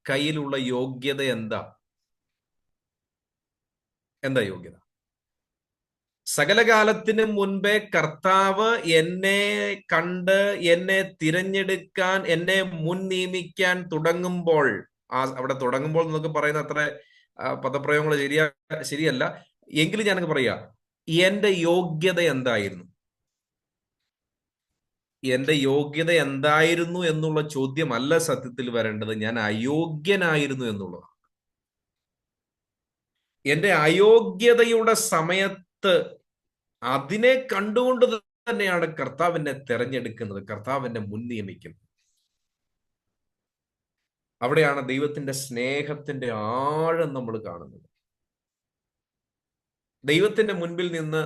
കയ്യിലുള്ള യോഗ്യത എന്താ യോഗ്യത? സകലകാലത്തിന് മുൻപേ കർത്താവ് എന്നെ കണ്ട് എന്നെ തിരഞ്ഞെടുക്കാൻ, എന്നെ മുൻ നിയമിക്കാൻ തുടങ്ങുമ്പോൾ, അവിടെ തുടങ്ങുമ്പോൾ എന്നൊക്കെ പറയുന്ന അത്ര പദപ്രയോഗങ്ങൾ ശരിയല്ല എങ്കിലും ഞാനൊക്കെ പറയാ, എന്റെ യോഗ്യത എന്തായിരുന്നു? എന്റെ യോഗ്യത എന്തായിരുന്നു എന്നുള്ള ചോദ്യമല്ല സത്യത്തിൽ വരേണ്ടത്, ഞാൻ അയോഗ്യനായിരുന്നു എന്നുള്ളതാണ്. എന്റെ അയോഗ്യതയുടെ സമയത്ത് അതിനെ കണ്ടുകൊണ്ട് തന്നെയാണ് കർത്താവിനെ തെരഞ്ഞെടുക്കുന്നത്, കർത്താവിനെ മുൻ നിയമിക്കുന്നത്. അവിടെയാണ് ദൈവത്തിന്റെ സ്നേഹത്തിന്റെ ആഴം നമ്മൾ കാണുന്നത്. ദൈവത്തിന്റെ മുൻപിൽ നിന്ന്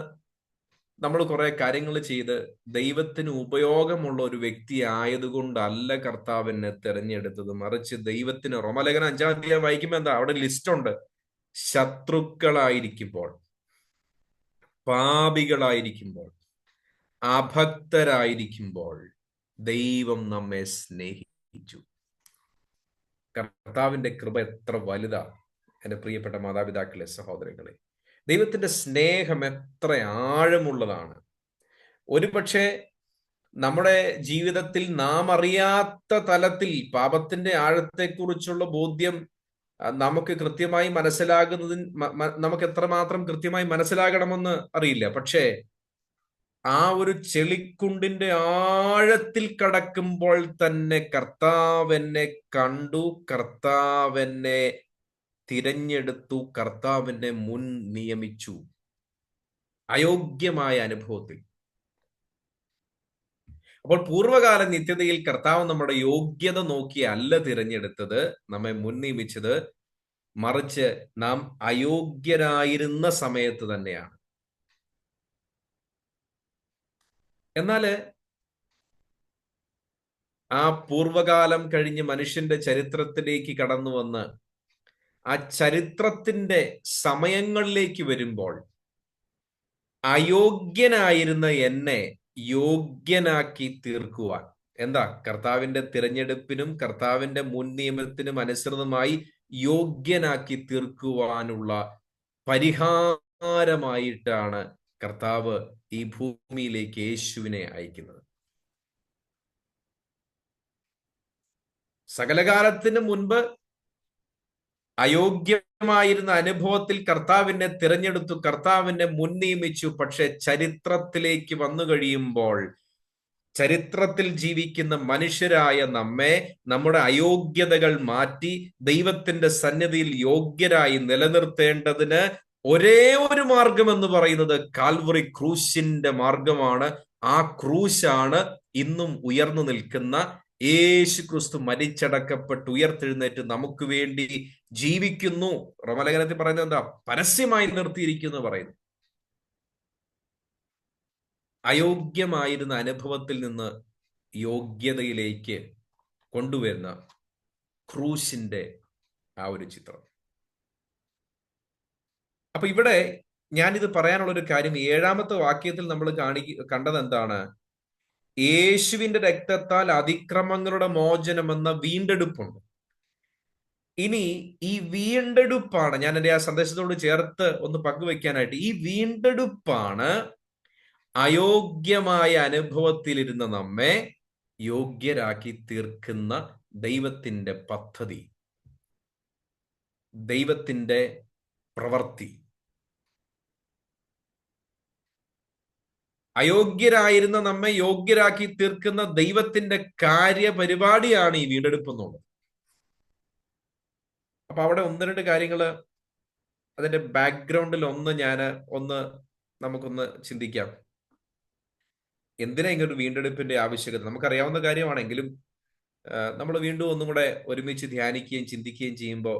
നമ്മൾ കുറെ കാര്യങ്ങൾ ചെയ്ത് ദൈവത്തിന് ഉപയോഗമുള്ള ഒരു വ്യക്തി ആയതുകൊണ്ടല്ല കർത്താവിനെ തെരഞ്ഞെടുത്തത്, മറിച്ച് ദൈവത്തിന്, റോമലേഖനം 5-ാം അധ്യായം വായിക്കുമ്പോൾ എന്താ അവിടെ ലിസ്റ്റ് ഉണ്ട്. ശത്രുക്കളായിരിക്കുമ്പോൾ, പാപികളായിരിക്കുമ്പോൾ, അഭക്തരായിരിക്കുമ്പോൾ ദൈവം നമ്മെ സ്നേഹിച്ചു. കർത്താവിന്റെ കൃപ എത്ര വലുതാ എൻ്റെ പ്രിയപ്പെട്ട മാതാപിതാക്കളെ, സഹോദരങ്ങളെ. ദൈവത്തിന്റെ സ്നേഹം എത്ര ആഴമുള്ളതാണ്. ഒരുപക്ഷെ നമ്മുടെ ജീവിതത്തിൽ നാം അറിയാത്ത തലത്തിൽ പാപത്തിന്റെ ആഴത്തെക്കുറിച്ചുള്ള ബോധ്യം നമുക്ക് കൃത്യമായി നമുക്ക് എത്രമാത്രം കൃത്യമായി മനസ്സിലാകണമെന്ന് അറിയില്ല. പക്ഷേ ആ ഒരു ചെളിക്കുണ്ടിന്റെ ആഴത്തിൽ കടക്കുമ്പോൾ തന്നെ കർത്താവെന്നെ കണ്ടു, കർത്താവെന്നെ തിരഞ്ഞെടുത്തു, കർത്താവിനെ മുൻ നിയമിച്ചു. അയോഗ്യമായ അനുഭവത്തിൽ. അപ്പോൾ പൂർവകാല നിത്യതയിൽ കർത്താവ് നമ്മുടെ യോഗ്യത നോക്കി അല്ല തിരഞ്ഞെടുത്തത്, നമ്മെ മുൻ നിയമിച്ചത്, മറിച്ച് നാം അയോഗ്യരായിരുന്ന സമയത്ത് തന്നെയാണ്. എന്നാല് ആ പൂർവകാലം കഴിഞ്ഞ് മനുഷ്യന്റെ ചരിത്രത്തിലേക്ക് കടന്നു വന്ന് ആ ചരിത്രത്തിന്റെ സമയങ്ങളിലേക്ക് വരുമ്പോൾ അയോഗ്യനായിരുന്ന എന്നെ യോഗ്യനാക്കി തീർക്കുവാൻ, എന്താ, കർത്താവിന്റെ തിരഞ്ഞെടുപ്പിനും കർത്താവിന്റെ മുൻ നിയമത്തിനും അനുസൃതമായി യോഗ്യനാക്കി തീർക്കുവാനുള്ള പരിഹാരമായിട്ടാണ് കർത്താവ് ഈ ഭൂമിയിലേക്ക് യേശുവിനെ അയക്കുന്നത്. സകലകാലത്തിന് മുൻപ് അയോഗ്യമായിരുന്ന അനുഭവത്തിൽ കർത്താവിനെ തിരഞ്ഞെടുത്തു, കർത്താവിനെ മുൻ നിയമിച്ചു. പക്ഷെ ചരിത്രത്തിലേക്ക് വന്നു കഴിയുമ്പോൾ, ചരിത്രത്തിൽ ജീവിക്കുന്ന മനുഷ്യരായ നമ്മെ, നമ്മുടെ അയോഗ്യതകൾ മാറ്റി ദൈവത്തിന്റെ സന്നിധിയിൽ യോഗ്യരായി നിലനിർത്തേണ്ടതിന് ഒരേ ഒരു മാർഗം എന്ന് പറയുന്നത് കാൽവറി ക്രൂശിന്റെ മാർഗമാണ്. ആ ക്രൂശാണ് ഇന്നും ഉയർന്നു നിൽക്കുന്ന യേശു ക്രിസ്തു മരിച്ചടക്കപ്പെട്ട് ഉയർത്തെഴുന്നേറ്റ് നമുക്ക് വേണ്ടി ജീവിക്കുന്നു. റോമലേഖനത്തിൽ പറയുന്നത് എന്താ? പരസ്യമായി നിർത്തിയിരിക്കുന്നു പറയുന്നു. അയോഗ്യമായിരുന്ന അനുഭവത്തിൽ നിന്ന് യോഗ്യതയിലേക്ക് കൊണ്ടുവരുന്ന ക്രൂശിന്റെ ആ ഒരു ചിത്രം. അപ്പൊ ഇവിടെ ഞാനിത് പറയാനുള്ള ഒരു കാര്യം, 7-ാമത്തെ വാക്യത്തിൽ നമ്മൾ കണ്ടത് എന്താണ്? യേശുവിന്റെ രക്തത്താൽ അതിക്രമങ്ങളുടെ മോചനം എന്ന വീണ്ടെടുപ്പുണ്ട്. ഇനി ഈ വീണ്ടെടുപ്പാണ് ഞാൻ എൻ്റെ ആ സന്ദേശത്തോട് ചേർത്ത് ഒന്ന് പങ്കുവെക്കാനായിട്ട്. ഈ വീണ്ടെടുപ്പാണ് അയോഗ്യമായ അനുഭവത്തിലിരുന്ന നമ്മെ യോഗ്യരാക്കി തീർക്കുന്ന ദൈവത്തിന്റെ പദ്ധതി, ദൈവത്തിന്റെ പ്രവൃത്തി. അയോഗ്യരായിരുന്ന നമ്മെ യോഗ്യരാക്കി തീർക്കുന്ന ദൈവത്തിന്റെ കാര്യപരിപാടിയാണ് ഈ വീണ്ടെടുപ്പ് എന്നുള്ളത്. അപ്പൊ അവിടെ ഒന്ന് രണ്ട് കാര്യങ്ങള്, അതിന്റെ ബാക്ക്ഗ്രൗണ്ടിൽ ഒന്ന് നമുക്കൊന്ന് ചിന്തിക്കാം. എന്തിനാ ഇങ്ങനൊരു വീണ്ടെടുപ്പിന്റെ ആവശ്യകത? നമുക്കറിയാവുന്ന കാര്യമാണെങ്കിലും നമ്മൾ വീണ്ടും ഒന്നും കൂടെ ഒരുമിച്ച് ധ്യാനിക്കുകയും ചിന്തിക്കുകയും ചെയ്യുമ്പോൾ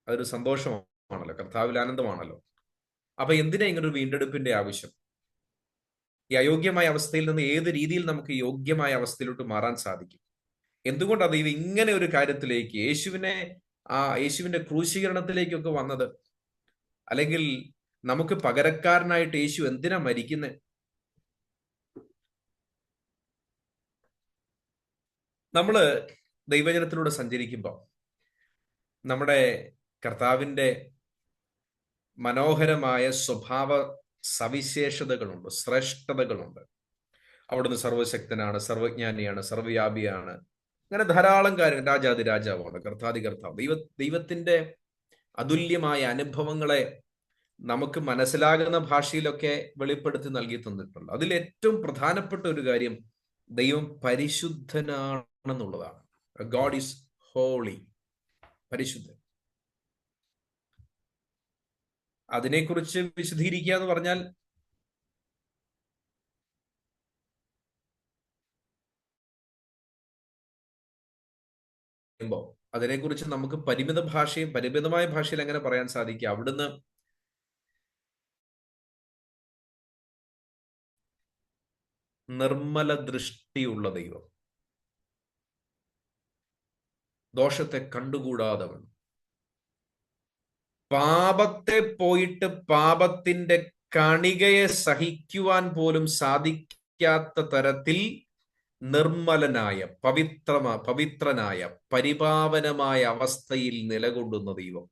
അതൊരു സന്തോഷമാണല്ലോ, കർത്താവിൽ ആനന്ദമാണല്ലോ. അപ്പൊ എന്തിനാ ഇങ്ങനൊരു വീണ്ടെടുപ്പിന്റെ ആവശ്യം? ഈ അയോഗ്യമായ അവസ്ഥയിൽ നിന്ന് ഏത് രീതിയിൽ നമുക്ക് യോഗ്യമായ അവസ്ഥയിലോട്ട് മാറാൻ സാധിക്കും? എന്തുകൊണ്ടാണ് ദൈവം ഇങ്ങനെ ഒരു കാര്യത്തിലേക്ക്, യേശുവിന്റെ ക്രൂശീകരണത്തിലേക്കൊക്കെ വന്നത്? അല്ലെങ്കിൽ നമുക്ക് പകരക്കാരനായിട്ട് യേശു എന്തിനാ മരിക്കുന്നത്? നമ്മള് ദൈവജനത്തിലൂടെ സഞ്ചരിക്കുമ്പോൾ നമ്മുടെ കർത്താവിന്റെ മനോഹരമായ സ്വഭാവ സവിശേഷതകളുണ്ട്, ശ്രേഷ്ഠതകളുണ്ട്. അവിടുന്ന് സർവശക്തനാണ്, സർവജ്ഞാനിയാണ്, സർവ്വവ്യാപിയാണ്, അങ്ങനെ ധാരാളം കാര്യങ്ങൾ. രാജാതിരാജാവാണ്, കർത്താതി കർത്താവ്. ദൈവത്തിന്റെ അതുല്യമായ അനുഭവങ്ങളെ നമുക്ക് മനസ്സിലാകുന്ന ഭാഷയിലൊക്കെ വെളിപ്പെടുത്തി നൽകി തന്നിട്ടുണ്ട്. അതിൽ ഏറ്റവും പ്രധാനപ്പെട്ട ഒരു കാര്യം ദൈവം പരിശുദ്ധനാണെന്നുള്ളതാണ്. ഗോഡ് ഈസ് ഹോളി, പരിശുദ്ധൻ. അതിനെക്കുറിച്ച് വിശദീകരിക്കുക എന്ന് പറഞ്ഞാൽ അതിനെക്കുറിച്ച് നമുക്ക് പരിമിതമായ ഭാഷയിൽ എങ്ങനെ പറയാൻ സാധിക്കുക? അവിടുന്ന് നിർമ്മല ദൃഷ്ടിയുള്ള ദൈവം, ദോഷത്തെ കണ്ടുകൂടാതവൻ, പാപത്തെ പോയിട്ട് പാപത്തിന്റെ കണികയെ സഹിക്കുവാൻ പോലും സാധിക്കാത്ത തരത്തിൽ നിർമ്മലനായ, പവിത്രനായ, പരിപാവനമായ അവസ്ഥയിൽ നിലകൊള്ളുന്ന ദൈവം.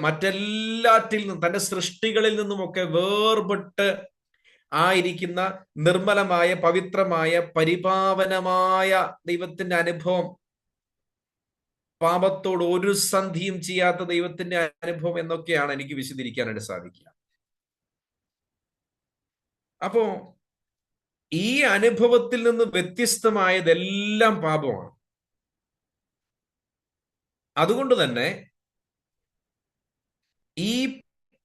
മറ്റെല്ലാറ്റിൽ നിന്നും, തന്റെ സൃഷ്ടികളിൽ നിന്നുമൊക്കെ വേർപെട്ട് ആയിരിക്കുന്ന നിർമ്മലമായ, പവിത്രമായ, പരിപാവനമായ ദൈവത്തിന്റെ അനുഭവം, പാപത്തോട് ഒരു സന്ധിയും ചെയ്യാത്ത ദൈവത്തിന്റെ അനുഭവം എന്നൊക്കെയാണ് എനിക്ക് വിശദീകരിക്കാനായിട്ട് സാധിക്കുക. അപ്പോ ഈ അനുഭവത്തിൽ നിന്ന് വ്യത്യസ്തമായതെല്ലാം പാപമാണ്. അതുകൊണ്ട് തന്നെ ഈ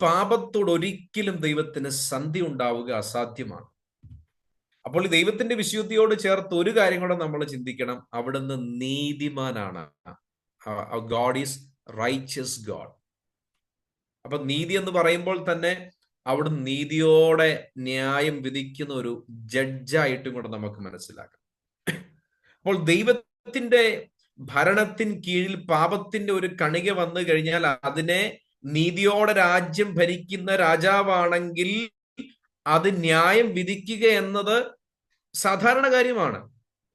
പാപത്തോട് ഒരിക്കലും ദൈവത്തിന് സന്ധി ഉണ്ടാവുക അസാധ്യമാണ്. അപ്പോൾ ഈ ദൈവത്തിന്റെ വിശുദ്ധിയോട് ചേർത്ത് ഒരു കാര്യം കൂടെ നമ്മൾ ചിന്തിക്കണം. അവിടുന്ന് നീതിമാനാണ്. God is righteous God. അപ്പൊ നീതി എന്ന് പറയുമ്പോൾ തന്നെ അവിടുന്ന് നീതിയോടെ ന്യായം വിധിക്കുന്ന ഒരു ജഡ്ജായിട്ടും കൂടെ നമുക്ക് മനസ്സിലാക്കാം. അപ്പോൾ ദൈവത്തിന്റെ ഭരണത്തിന് കീഴിൽ പാപത്തിന്റെ ഒരു കണിക വന്നു കഴിഞ്ഞാൽ അതിനെ നീതിയോടെ രാജ്യം ഭരിക്കുന്ന രാജാവാണെങ്കിൽ അത് ന്യായം വിധിക്കുക എന്നത് സാധാരണ കാര്യമാണ്.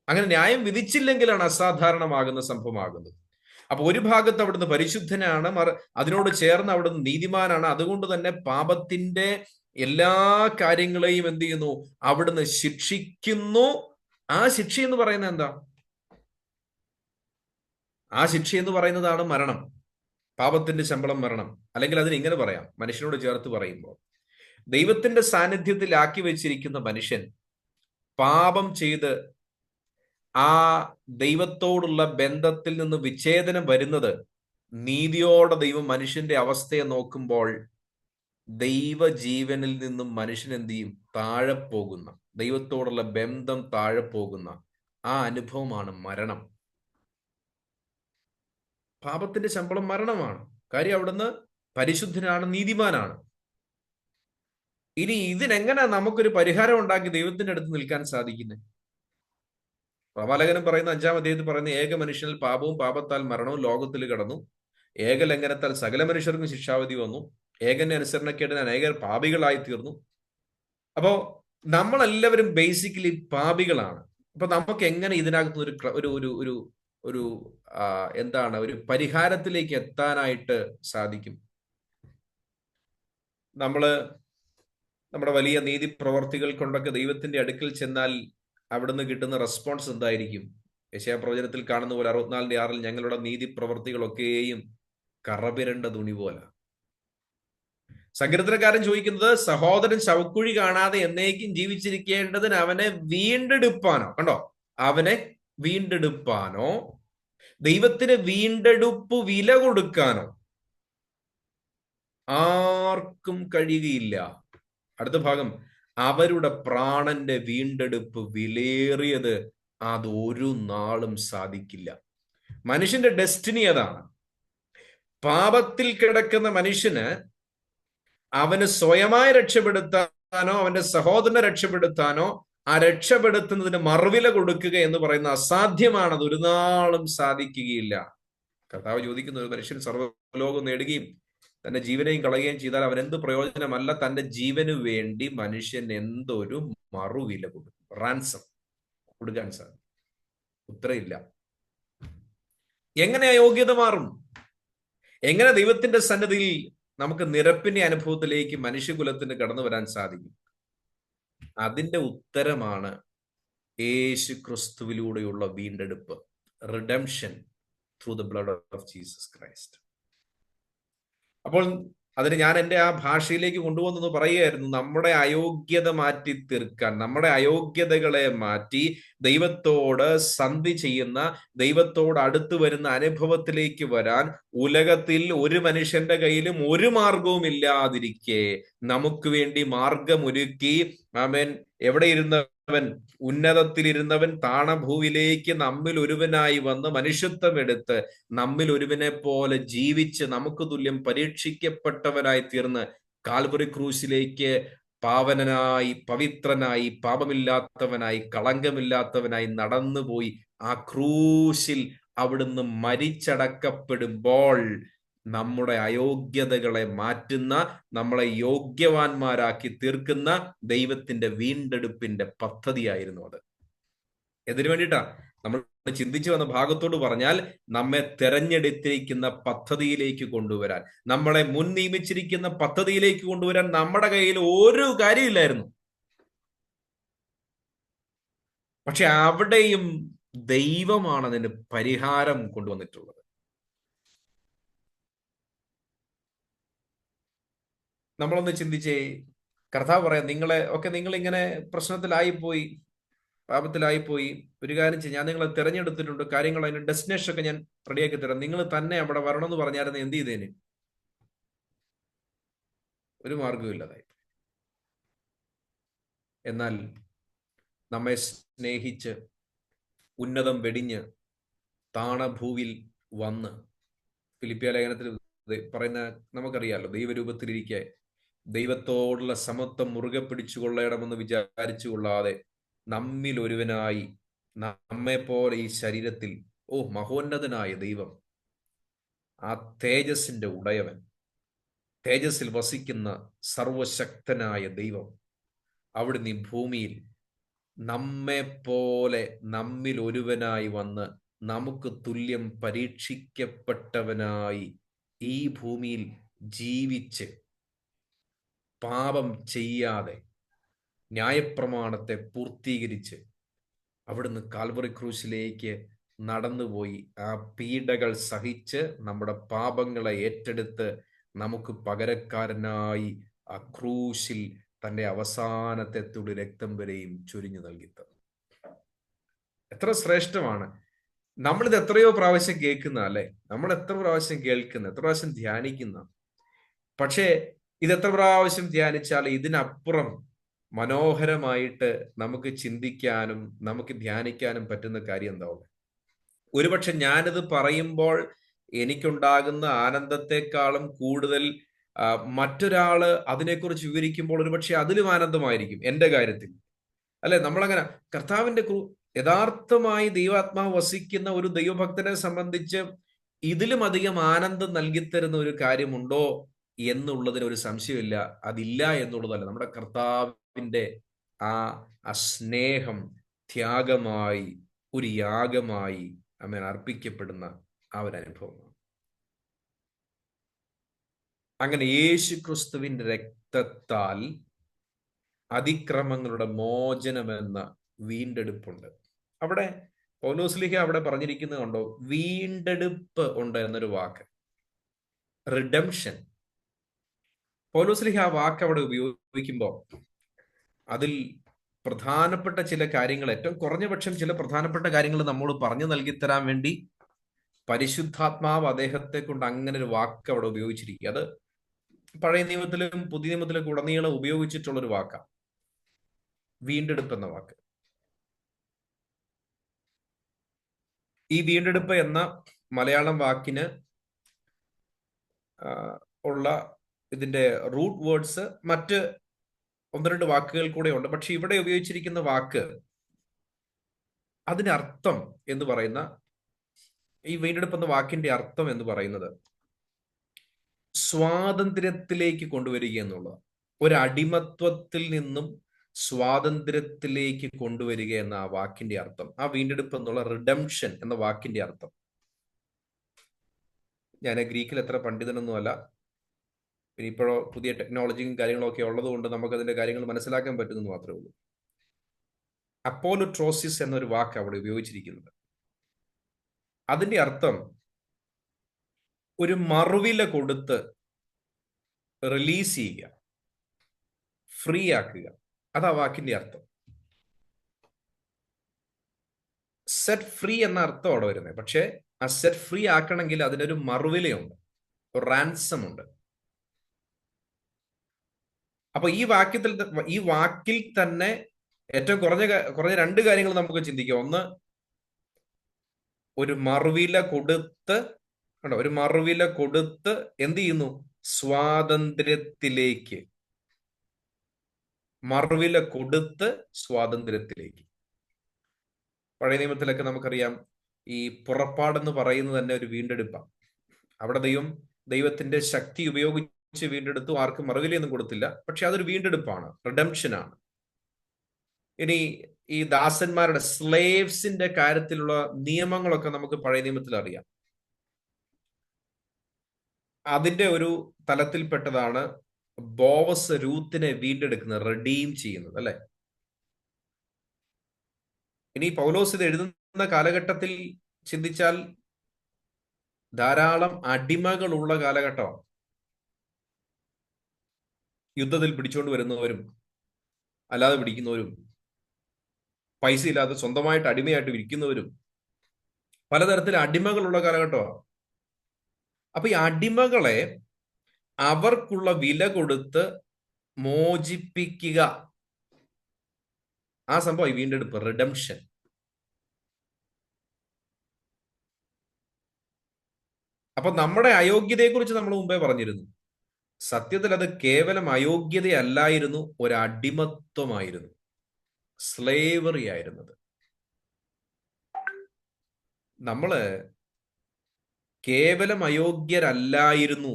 അങ്ങനെ ന്യായം വിധിച്ചില്ലെങ്കിലാണ് അസാധാരണമാകുന്ന സംഭവമാകുന്നത്. അപ്പൊ ഒരു ഭാഗത്ത് അവിടുന്ന് പരിശുദ്ധനാണ്, അതിനോട് ചേർന്ന് അവിടുന്ന് നീതിമാനാണ്. അതുകൊണ്ട് തന്നെ പാപത്തിന്റെ എല്ലാ കാര്യങ്ങളെയും എന്ത് ചെയ്യുന്നു? അവിടുന്ന് ശിക്ഷിക്കുന്നു. ആ ശിക്ഷ എന്ന് പറയുന്നത് എന്താ? ആ ശിക്ഷ എന്ന് പറയുന്നതാണ് മരണം. പാപത്തിന്റെ ശമ്പളം മരണം. അല്ലെങ്കിൽ അതിന് ഇങ്ങനെ പറയാം, മനുഷ്യനോട് ചേർത്ത് പറയുമ്പോൾ, ദൈവത്തിന്റെ സാന്നിധ്യത്തിൽ ആക്കി വെച്ചിരിക്കുന്ന മനുഷ്യൻ പാപം ചെയ്ത് ആ ദൈവത്തോടുള്ള ബന്ധത്തിൽ നിന്ന് വിച്ഛേദനം വരുന്നത്, നീതിയോടെ ദൈവം മനുഷ്യന്റെ അവസ്ഥയെ നോക്കുമ്പോൾ ദൈവജീവനിൽ നിന്നും മനുഷ്യൻ എന്ത് ചെയ്യും? താഴെ പോകുന്ന, ദൈവത്തോടുള്ള ബന്ധം താഴെ പോകുന്ന ആ അനുഭവമാണ് മരണം. പാപത്തിന്റെ ശമ്പളം മരണമാണ്. കാര്യം അവിടുന്ന് പരിശുദ്ധനാണ്, നീതിമാനാണ്. ഇനി ഇതിനെങ്ങനെ നമുക്കൊരു പരിഹാരം ഉണ്ടാക്കി ദൈവത്തിന്റെ അടുത്ത് നിൽക്കാൻ സാധിക്കുന്നത്? പ്രവാചകനും പറയുന്ന 5-ാം അധ്യായത്തിൽ പറയുന്ന, ഏക മനുഷ്യനിൽ പാപവും പാപത്താൽ മരണവും ലോകത്തിൽ കടന്നു, ഏക ലംഘനത്താൽ സകല മനുഷ്യർക്കും ശിക്ഷാവിധി വന്നു, ഏകന്റെ അനുസരണക്കേടിന് അനേകർ പാപികളായി തീർന്നു. അപ്പോ നമ്മളെല്ലാവരും ബേസിക്കലി പാപികളാണ്. അപ്പൊ നമുക്ക് എങ്ങനെ ഇതിനകത്ത് ഒരു ഒരു ഒരു ഒരു എന്താണ് ഒരു പരിഹാരത്തിലേക്ക് എത്താനായിട്ട് സാധിക്കും? നമ്മള് നമ്മുടെ വലിയ നീതി പ്രവർത്തികൾ കൊണ്ടൊക്കെ ദൈവത്തിന്റെ അടുക്കൽ ചെന്നാൽ അവിടുന്ന് കിട്ടുന്ന റെസ്പോൺസ് എന്തായിരിക്കും? യെശയ്യാപ്രവചനത്തിൽ കാണുന്ന പോലെ 64:6 ഞങ്ങളുടെ നീതി പ്രവർത്തികളൊക്കെയും കറപിരണ്ട തുണി പോലെ. സങ്കീർത്തനക്കാരൻ ചോദിക്കുന്നത്, സഹോദരൻ ശവക്കുഴി കാണാതെ എന്നേക്കും ജീവിച്ചിരിക്കേണ്ടതിന് അവനെ വീണ്ടെടുപ്പാനോ, കണ്ടോ, അവനെ വീണ്ടെടുപ്പാനോ ദൈവത്തിന് വീണ്ടെടുപ്പ് വില കൊടുക്കാനോ ആർക്കും കഴിയുകയില്ല. അടുത്ത ഭാഗം, അവരുടെ പ്രാണന്റെ വീണ്ടെടുപ്പ് വിലയേറിയത്, അത് ഒരു നാളും സാധിക്കില്ല. മനുഷ്യന്റെ ഡെസ്റ്റിനി അതാണ്. പാപത്തിൽ കിടക്കുന്ന മനുഷ്യന് അവന് സ്വയമായി രക്ഷപ്പെടുത്താനോ അവന്റെ സഹോദരനെ രക്ഷപ്പെടുത്താനോ ആ രക്ഷപ്പെടുത്തുന്നതിന് മറുവില കൊടുക്കുക എന്ന് പറയുന്ന അസാധ്യമാണ്. അത് ഒരു നാളും സാധിക്കുകയില്ല. കർത്താവ് ചോദിക്കുന്ന, ഒരു മനുഷ്യൻ സർവ്വലോകം നേടുകയും തന്റെ ജീവനെയും കളയുകയും ചെയ്താൽ അവൻ എന്ത് പ്രയോജനമല്ല? തന്റെ ജീവന് വേണ്ടി മനുഷ്യൻ എന്തൊരു മറുവില കൊടുക്കും? റാൻസം കൊടുക്കാൻ സാധിക്കും? ഉത്തരയില്ല. എങ്ങനെ അയോഗ്യത മാറും? എങ്ങനെ ദൈവത്തിന്റെ സന്നിധിയിൽ നമുക്ക് നിരപ്പിന്റെ അനുഭവത്തിലേക്ക് മനുഷ്യകുലത്തിന് കടന്നു വരാൻ സാധിക്കും? അതിന്റെ ഉത്തരമാണ് യേശു ക്രിസ്തുവിലൂടെയുള്ള വീണ്ടെടുപ്പ്, redemption through the blood of Jesus Christ. അപ്പോൾ അതിന് ഞാൻ എൻ്റെ ആ ഭാഷയിലേക്ക് കൊണ്ടുവന്നു പറയുകയായിരുന്നു, നമ്മുടെ അയോഗ്യത മാറ്റി തീർക്കാൻ, നമ്മുടെ അയോഗ്യതകളെ മാറ്റി ദൈവത്തോട് സന്ധി ചെയ്യുന്ന, ദൈവത്തോട് അടുത്ത് വരുന്ന അനുഭവത്തിലേക്ക് വരാൻ ഉലകത്തിൽ ഒരു മനുഷ്യന്റെ കയ്യിലും ഒരു മാർഗവും ഇല്ലാതിരിക്കെ നമുക്ക് വേണ്ടി മാർഗമൊരുക്കി. ആമേൻ. എവിടെ ഇരുന്നവൻ? ഉന്നതത്തിലിരുന്നവൻ താണഭൂവിലേക്ക് നമ്മിൽ ഒരുവനായി വന്ന് മനുഷ്യത്വം എടുത്ത് നമ്മിൽ ഒരുവനെ പോലെ ജീവിച്ച് നമുക്ക് തുല്യം പരീക്ഷിക്കപ്പെട്ടവനായി തീർന്ന് കാൽവറി ക്രൂശിലേക്ക് പാവനനായി, പവിത്രനായി, പാപമില്ലാത്തവനായി, കളങ്കമില്ലാത്തവനായി നടന്നുപോയി ആ ക്രൂശിൽ അവിടുന്ന് മരിച്ചടക്കപ്പെടുമ്പോൾ നമ്മുടെ അയോഗ്യതകളെ മാറ്റുന്ന, നമ്മളെ യോഗ്യവാന്മാരാക്കി തീർക്കുന്ന ദൈവത്തിന്റെ വീണ്ടെടുപ്പിന്റെ പദ്ധതിയായിരുന്നു അത്. എന്തിനു വേണ്ടിയിട്ടാ? നമ്മൾ ചിന്തിച്ചു വന്ന ഭാഗത്തോട് പറഞ്ഞാൽ, നമ്മെ തെരഞ്ഞെടുത്തിരിക്കുന്ന പദ്ധതിയിലേക്ക് കൊണ്ടുവരാൻ, നമ്മളെ മുൻ നിയമിച്ചിരിക്കുന്ന പദ്ധതിയിലേക്ക് കൊണ്ടുവരാൻ നമ്മുടെ കയ്യിൽ ഒരു കാര്യമില്ലായിരുന്നു. പക്ഷെ അവിടെയും ദൈവമാണ് അതിന് പരിഹാരം കൊണ്ടുവന്നിട്ടുള്ളത്. നമ്മളൊന്ന് ചിന്തിച്ചേ. കർത്താവ് പറയാം, നിങ്ങൾ ഇങ്ങനെ പ്രശ്നത്തിലായിപ്പോയി, പാപത്തിലായിപ്പോയി, ഒരു കാര്യം ചെയ്യും, ഞാൻ നിങ്ങളെ തിരഞ്ഞെടുത്തിട്ടുണ്ട്, കാര്യങ്ങൾ അതിന്റെ ഡെസ്റ്റിനേഷൻ ഒക്കെ ഞാൻ റെഡിയാക്കി തരാം, നിങ്ങൾ തന്നെ അവിടെ വരണമെന്ന് പറഞ്ഞായിരുന്നു, എന്ത് ചെയ്തേന്? ഒരു മാർഗവും ഇല്ലാതായി. എന്നാൽ നമ്മെ സ്നേഹിച്ച് ഉന്നതം വെടിഞ്ഞ് താണഭൂവിൽ വന്ന്, ഫിലിപ്പിയ ലേഖനത്തിൽ പറയുന്ന നമുക്കറിയാലോ, ദൈവരൂപത്തിലിരിക്കെ ദൈവത്തോടുള്ള സമത്വം മുറുകെ പിടിച്ചുകൊള്ളണമെന്ന് വിചാരിച്ചു കൊള്ളാതെ നമ്മിൽ ഒരുവനായി, നമ്മെപ്പോലെ ഈ ശരീരത്തിൽ, മഹോന്നതനായ ദൈവം, ആ തേജസ്സിന്റെ ഉടയവൻ, തേജസ്സിൽ വസിക്കുന്ന സർവശക്തനായ ദൈവം അവിടുന്ന് ഈ ഭൂമിയിൽ നമ്മെപ്പോലെ നമ്മിൽ ഒരുവനായി വന്ന് നമുക്ക് തുല്യം പരീക്ഷിക്കപ്പെട്ടവനായി ഈ ഭൂമിയിൽ ജീവിച്ച് പാപം ചെയ്യാതെ ന്യായപ്രമാണത്തെ പൂർത്തീകരിച്ച് അവിടുന്ന് കാൽവറി ക്രൂശിലേക്ക് നടന്നുപോയി ആ പീഡകൾ സഹിച്ച് നമ്മുടെ പാപങ്ങളെ ഏറ്റെടുത്ത് നമുക്ക് പകരക്കാരനായി ആ ക്രൂശിൽ തന്റെ അവസാനത്തെ തുള്ളി രക്തം വരെയും ചൊരിഞ്ഞു നൽകി തന്നു. എത്ര ശ്രേഷ്ഠമാണ്! നമ്മളിത് എത്രയോ പ്രാവശ്യം കേൾക്കുന്ന, അല്ലെ? നമ്മൾ എത്ര പ്രാവശ്യം കേൾക്കുന്ന, എത്ര പ്രാവശ്യം ധ്യാനിക്കുന്ന. പക്ഷേ ഇത് എത്ര പ്രാവശ്യം ധ്യാനിച്ചാൽ ഇതിനപ്പുറം മനോഹരമായിട്ട് നമുക്ക് ചിന്തിക്കാനും നമുക്ക് ധ്യാനിക്കാനും പറ്റുന്ന കാര്യം എന്താവും? ഒരുപക്ഷെ ഞാനിത് പറയുമ്പോൾ എനിക്കുണ്ടാകുന്ന ആനന്ദത്തെക്കാളും കൂടുതൽ മറ്റൊരാള് അതിനെക്കുറിച്ച് വിവരിക്കുമ്പോൾ ഒരുപക്ഷെ അതിലും ആനന്ദമായിരിക്കും എൻ്റെ കാര്യത്തിൽ, അല്ലെ? നമ്മളങ്ങനെ കർത്താവിന്റെ യഥാർത്ഥമായി ദൈവാത്മാവ് വസിക്കുന്ന ഒരു ദൈവഭക്തനെ സംബന്ധിച്ച് ഇതിലും അധികം ആനന്ദം നൽകിത്തരുന്ന ഒരു കാര്യമുണ്ടോ എന്നുള്ളതിന് ഒരു സംശയമില്ല. അതില്ല എന്നുള്ളതല്ല. നമ്മുടെ കർത്താവിൻ്റെ ആ ആ സ്നേഹം ത്യാഗമായി, ഒരു യാഗമായി അവൻ അർപ്പിക്കപ്പെടുന്ന ആ ഒരു അനുഭവമാണ്. അങ്ങനെ യേശു ക്രിസ്തുവിന്റെ രക്തത്താൽ അതിക്രമങ്ങളുടെ മോചനമെന്ന വീണ്ടെടുപ്പുണ്ട്. അവിടെ പൗലോസ്ലീഹ അവിടെ പറഞ്ഞിരിക്കുന്നത് കണ്ടോ, വീണ്ടെടുപ്പ് ഉണ്ട് എന്നൊരു വാക്ക്, റിഡംഷൻ. പൗലോസ്ലീഹ ആ വാക്ക് അവിടെ ഉപയോഗിക്കുമ്പോൾ അതിൽ പ്രധാനപ്പെട്ട ചില കാര്യങ്ങൾ, ഏറ്റവും കുറഞ്ഞ പക്ഷം ചില പ്രധാനപ്പെട്ട കാര്യങ്ങൾ നമ്മൾ പറഞ്ഞു നൽകി തരാൻ വേണ്ടി പരിശുദ്ധാത്മാവ് അദ്ദേഹത്തെ കൊണ്ട് അങ്ങനെ ഒരു വാക്ക് അവിടെ ഉപയോഗിച്ചിരിക്കുക. അത് പഴയ നിയമത്തിലും പുതിയ നിയമത്തിലും ഉടനീളം ഉപയോഗിച്ചിട്ടുള്ള ഒരു വാക്കാണ് വീണ്ടെടുപ്പ് എന്ന വാക്ക്. ഈ വീണ്ടെടുപ്പ് എന്ന മലയാളം വാക്കിന് ഉള്ള ഇതിന്റെ റൂട്ട് വേർഡ്സ് മറ്റ് ഒന്ന് രണ്ട് വാക്കുകൾ കൂടെ ഉണ്ട്. പക്ഷെ ഇവിടെ ഉപയോഗിച്ചിരിക്കുന്ന വാക്ക്, അതിന്റെ അർത്ഥം എന്ന് പറയുന്ന, ഈ വീണ്ടെടുപ്പ് എന്ന വാക്കിന്റെ അർത്ഥം എന്ന് പറയുന്നത് സ്വാതന്ത്ര്യത്തിലേക്ക് കൊണ്ടുവരിക എന്നുള്ളത്. ഒരു അടിമത്വത്തിൽ നിന്നും സ്വാതന്ത്ര്യത്തിലേക്ക് കൊണ്ടുവരിക എന്ന ആ വാക്കിന്റെ അർത്ഥം, ആ വീണ്ടെടുപ്പ് എന്നുള്ള റിഡംഷൻ എന്ന വാക്കിന്റെ അർത്ഥം. ഞാൻ ഗ്രീക്കിൽ എത്ര പണ്ഡിതനൊന്നുമല്ല, പിന്നെ ഇപ്പോഴോ പുതിയ ടെക്നോളജിയും കാര്യങ്ങളും ഒക്കെ ഉള്ളത് കൊണ്ട് നമുക്കതിന്റെ കാര്യങ്ങൾ മനസ്സിലാക്കാൻ പറ്റുന്നു മാത്രമേ ഉള്ളൂ. അപ്പോലോട്രോസിസ് എന്നൊരു വാക്ക് അവിടെ ഉപയോഗിച്ചിരിക്കുന്നത്. അതിന്റെ അർത്ഥം ഒരു മറുവില കൊടുത്ത് റിലീസ് ചെയ്യുക, ഫ്രീ ആക്കുക. അതാ വാക്കിന്റെ അർത്ഥം. സെറ്റ് ഫ്രീ എന്ന അർത്ഥം അവിടെ വരുന്നത്. പക്ഷെ ആ സെറ്റ് ഫ്രീ ആക്കണമെങ്കിൽ അതിനൊരു മറുവിലയുണ്ട്, ഒരു റാൻസം ഉണ്ട്. അപ്പൊ ഈ വാക്കിൽ തന്നെ ഏറ്റവും കുറഞ്ഞ രണ്ട് കാര്യങ്ങൾ നമുക്ക് ചിന്തിക്കാം. ഒന്ന്, ഒരു മറുവില കൊടുത്ത് എന്ത് ചെയ്യുന്നു? സ്വാതന്ത്ര്യത്തിലേക്ക്. മറുവില കൊടുത്ത് സ്വാതന്ത്ര്യത്തിലേക്ക്. പഴയ നിയമത്തിലൊക്കെ നമുക്കറിയാം, ഈ പുറപ്പാടെന്ന് പറയുന്നത് തന്നെ ഒരു വീണ്ടെടുപ്പാണ്. അവിടെ ദൈവത്തിന്റെ ശക്തി ഉപയോഗിച്ച് വീണ്ടെടുത്തു, ആർക്കും മറുവിലയൊന്നും കൊടുത്തില്ല. പക്ഷെ അതൊരു വീണ്ടെടുപ്പാണ്, റിഡംഷനാണ്. ഇനി ഈ ദാസന്മാരുടെ, സ്ലേവ്സിന്റെ കാര്യത്തിലുള്ള നിയമങ്ങളൊക്കെ നമുക്ക് പഴയ നിയമത്തിൽ അറിയാം. അതിന്റെ ഒരു തലത്തിൽപ്പെട്ടതാണ് ബോവസ് രൂത്തിനെ വീണ്ടെടുക്കുന്നത്, റെഡീം ചെയ്യുന്നത്, അല്ലെ? ഇനി പൗലോസ് ഇത് എഴുതുന്ന കാലഘട്ടത്തിൽ ചിന്തിച്ചാൽ ധാരാളം അടിമകളുള്ള കാലഘട്ടമാണ്. യുദ്ധത്തിൽ പിടിച്ചുകൊണ്ട് വരുന്നവരും അല്ലാതെ പിടിക്കുന്നവരും, പൈസ ഇല്ലാതെ സ്വന്തമായിട്ട് അടിമയായിട്ട് വിൽക്കുന്നവരും, പലതരത്തിൽ അടിമകളുള്ള കാലഘട്ടമാണ്. അപ്പൊ ഈ അടിമകളെ അവർക്കുള്ള വില കൊടുത്ത് മോചിപ്പിക്കുക, ആ സംഭവം വീണ്ടെടുപ്പ്, റിഡംഷൻ. അപ്പൊ നമ്മുടെ അയോഗ്യതയെക്കുറിച്ച് നമ്മൾ മുമ്പേ പറഞ്ഞിരുന്നു. സത്യത്തിൽ അത് കേവലം അയോഗ്യതയല്ലായിരുന്നു, ഒരു അടിമത്വമായിരുന്നു, സ്ലേവറി ആയിരുന്നത്. നമ്മള് കേവലം അയോഗ്യരല്ലായിരുന്നു,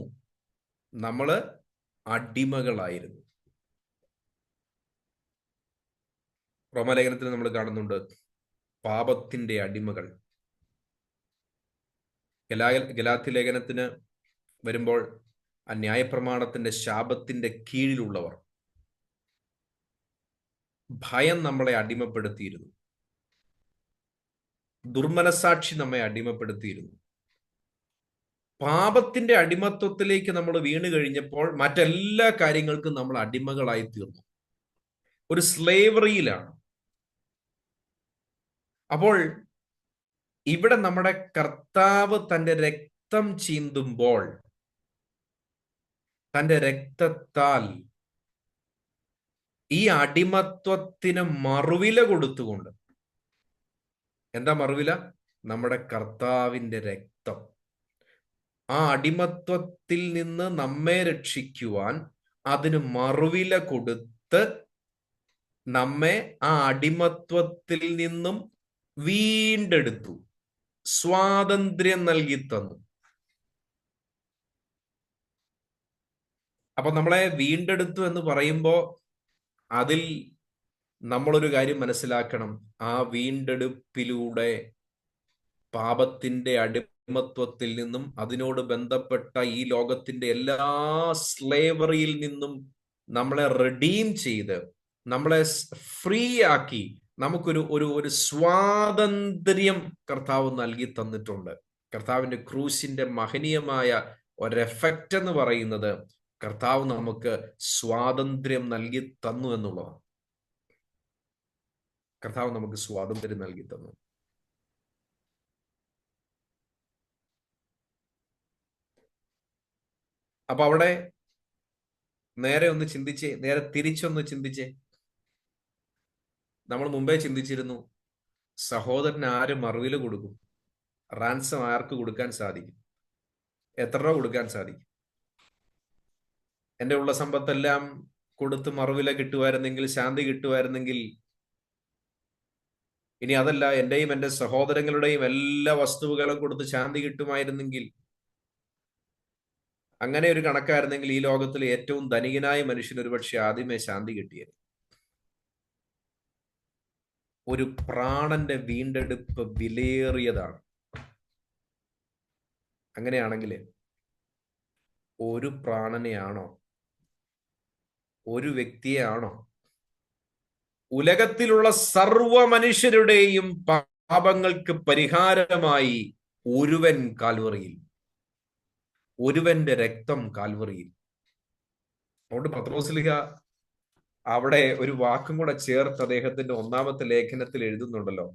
നമ്മള് അടിമകളായിരുന്നു. റോമാലേഖനത്തിൽ നമ്മൾ കാണുന്നുണ്ട് പാപത്തിന്റെ അടിമകൾ. ഗലാത്യ ലേഖനത്തിന് വരുമ്പോൾ ആ ന്യായപ്രമാണത്തിന്റെ ശാപത്തിന്റെ കീഴിലുള്ളവർ. ഭയം നമ്മളെ അടിമപ്പെടുത്തിയിരുന്നു, ദുർമനസാക്ഷി നമ്മെ അടിമപ്പെടുത്തിയിരുന്നു. പാപത്തിന്റെ അടിമത്വത്തിലേക്ക് നമ്മൾ വീണ് കഴിഞ്ഞപ്പോൾ മറ്റെല്ലാ കാര്യങ്ങൾക്കും നമ്മൾ അടിമകളായി തീർന്നു, ഒരു സ്ലേവറിയിലാണ്. അപ്പോൾ ഇവിടെ നമ്മുടെ കർത്താവ് തന്റെ രക്തം ചീന്തുമ്പോൾ, തന്റെ രക്തത്താൽ ഈ അടിമത്വത്തിന് മറുവില കൊടുത്തുകൊണ്ട്, എന്താ മറുവില? നമ്മുടെ കർത്താവിന്റെ രക്തം. ആ അടിമത്വത്തിൽ നിന്ന് നമ്മെ രക്ഷിക്കുവാൻ അതിന് മറുവില കൊടുത്ത് നമ്മെ ആ അടിമത്വത്തിൽ നിന്നും വീണ്ടെടുത്തു, സ്വാതന്ത്ര്യം നൽകി തന്നു. അപ്പൊ നമ്മളെ വീണ്ടെടുത്തു എന്ന് പറയുമ്പോൾ അതിൽ നമ്മളൊരു കാര്യം മനസ്സിലാക്കണം. ആ വീണ്ടെടുപ്പിലൂടെ പാപത്തിന്റെ അടിമത്വത്തിൽ നിന്നും അതിനോട് ബന്ധപ്പെട്ട ഈ ലോകത്തിന്റെ എല്ലാ സ്ലേവറിയിൽ നിന്നും നമ്മളെ റിഡീം ചെയ്ത് നമ്മളെ ഫ്രീ ആക്കി നമുക്കൊരു ഒരു ഒരു സ്വാതന്ത്ര്യം കർത്താവ് നൽകി തന്നിട്ടുണ്ട്. കർത്താവിന്റെ ക്രൂശിന്റെ മഹനീയമായ ഒരു എഫക്റ്റ് എന്ന് പറയുന്നത് കർത്താവ് നമുക്ക് സ്വാതന്ത്ര്യം നൽകി തന്നു എന്നുള്ളതാണ്. കർത്താവ് നമുക്ക് സ്വാതന്ത്ര്യം നൽകി തന്നു. അപ്പൊ അവിടെ നേരെ ഒന്ന് ചിന്തിച്ചേ, നേരെ തിരിച്ചൊന്ന് ചിന്തിച്ചേ. നമ്മൾ മുമ്പേ ചിന്തിച്ചിരുന്നു, സഹോദരന് ആര് മറുവില കൊടുക്കും? റാൻസം ആർക്ക് കൊടുക്കാൻ സാധിക്കും? എത്ര രൂപ കൊടുക്കാൻ സാധിക്കും? എന്റെ ഉള്ള സമ്പത്തെല്ലാം കൊടുത്ത് മറുവില കിട്ടുമായിരുന്നെങ്കിൽ, ശാന്തി കിട്ടുമായിരുന്നെങ്കിൽ, ഇനി അതല്ല എന്റെയും എന്റെ സഹോദരങ്ങളുടെയും എല്ലാ വസ്തുവകളും കൊടുത്ത് ശാന്തി കിട്ടുമായിരുന്നെങ്കിൽ, അങ്ങനെ ഒരു കണക്കായിരുന്നെങ്കിൽ ഈ ലോകത്തിലെ ഏറ്റവും ധനികനായ മനുഷ്യന് ഒരുപക്ഷെ ആദ്യമേ ശാന്തി കിട്ടിയത്. ഒരു പ്രാണന്റെ വീണ്ടെടുപ്പ് വിലയേറിയതാണ്. അങ്ങനെയാണെങ്കിൽ ഒരു പ്രാണനെയാണോ, ഒരു വ്യക്തിയെയാണോ, ഉലകത്തിലുള്ള സർവ മനുഷ്യരുടെയും പാപങ്ങൾക്ക് പരിഹാരമായി ഒരുവൻ കാൽവറിയിൽ, ഒരുവന്റെ രക്തം കാൽവറിയിൽ. അതുകൊണ്ട് പത്രോസ്ലീഹ അവിടെ ഒരു വാക്കും കൂടെ ചേർത്ത് അദ്ദേഹത്തിന്റെ 1-ാമത്തെ ലേഖനത്തിൽ എഴുതുന്നുണ്ടല്ലോ,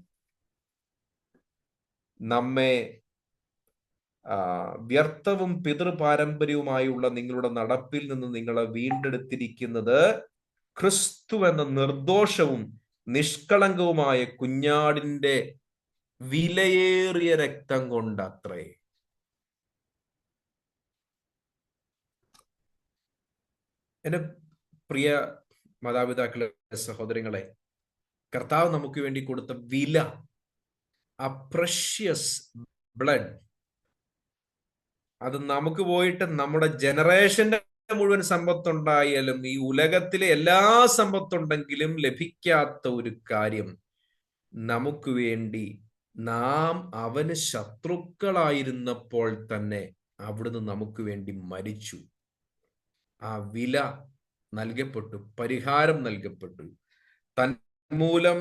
നമ്മെ വ്യർത്ഥവും പിതൃപാരമ്പര്യവുമായുള്ള നിങ്ങളുടെ നടപ്പിൽ നിന്ന് നിങ്ങളെ വീണ്ടെടുത്തിരിക്കുന്നത് ക്രിസ്തു എന്ന നിർദോഷവും നിഷ്കളങ്കവുമായ കുഞ്ഞാടിന്റെ വിലയേറിയ രക്തം കൊണ്ടത്രേ. എന്റെ പ്രിയ മാതാപിതാക്കളെ, സഹോദരങ്ങളെ, കർത്താവ് നമുക്ക് വേണ്ടി കൊടുത്ത വില, ആ പ്രഷ്യസ് ബ്ലഡ്, അത് നമുക്ക് പോയിട്ട് നമ്മുടെ ജനറേഷന്റെ മുഴുവൻ സമ്പത്തുണ്ടായാലും ഈ ഉലകത്തിലെ എല്ലാ സമ്പത്തുണ്ടെങ്കിലും ലഭിക്കാത്ത ഒരു കാര്യം, നമുക്ക് വേണ്ടി നാം അവന് ശത്രുക്കളായിരുന്നപ്പോൾ തന്നെ അവിടുന്ന് നമുക്ക് വേണ്ടി മരിച്ചു. ആ വില നൽകപ്പെട്ടു, പരിഹാരം നൽകപ്പെട്ടു. തന്മൂലം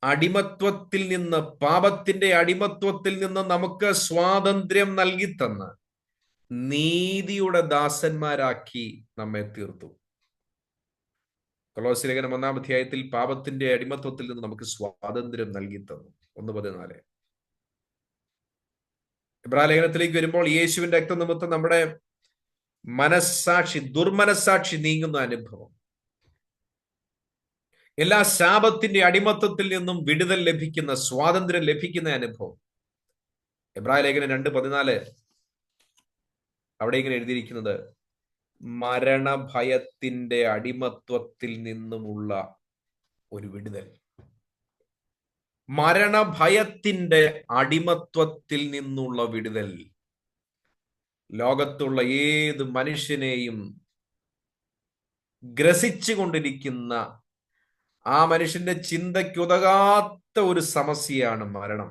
അടിമത്വത്തിൽ നിന്ന്, പാപത്തിന്റെ അടിമത്വത്തിൽ നിന്ന് നമുക്ക് സ്വാതന്ത്ര്യം നൽകി തന്ന് നീതിയുടെ ദാസന്മാരാക്കി നമ്മെ തീർത്തു. കൊലോസ്യ ലേഖനം 1-ാം അധ്യായത്തിൽ പാപത്തിന്റെ അടിമത്വത്തിൽ നിന്ന് നമുക്ക് സ്വാതന്ത്ര്യം നൽകി തന്നു. 1:14. എബ്രായ ലേഖനത്തിലേക്ക് വരുമ്പോൾ യേശുവിന്റെ രക്തം നിമിത്തം നമ്മുടെ മനസ്സാക്ഷി, ദുർമനസ്സാക്ഷി നീങ്ങുന്ന അനുഭവം, എല്ലാ ശാപത്തിന്റെ അടിമത്വത്തിൽ നിന്നും വിടുതൽ ലഭിക്കുന്ന, സ്വാതന്ത്ര്യം ലഭിക്കുന്ന അനുഭവം. എബ്രായ ലേഖനം 2:14 അവിടെ ഇങ്ങനെ എഴുതിയിരിക്കുന്നത്, മരണഭയത്തിന്റെ അടിമത്വത്തിൽ നിന്നുമുള്ള ഒരു വിടുതൽ. മരണഭയത്തിന്റെ അടിമത്വത്തിൽ നിന്നുള്ള വിടുതൽ ലോകത്തുള്ള ഏത് മനുഷ്യനെയും ഗ്രസിച്ചു കൊണ്ടിരിക്കുന്ന, ആ മനുഷ്യന്റെ ചിന്തയ്ക്കുതകാത്ത ഒരു സമസ്യയാണ് മരണം.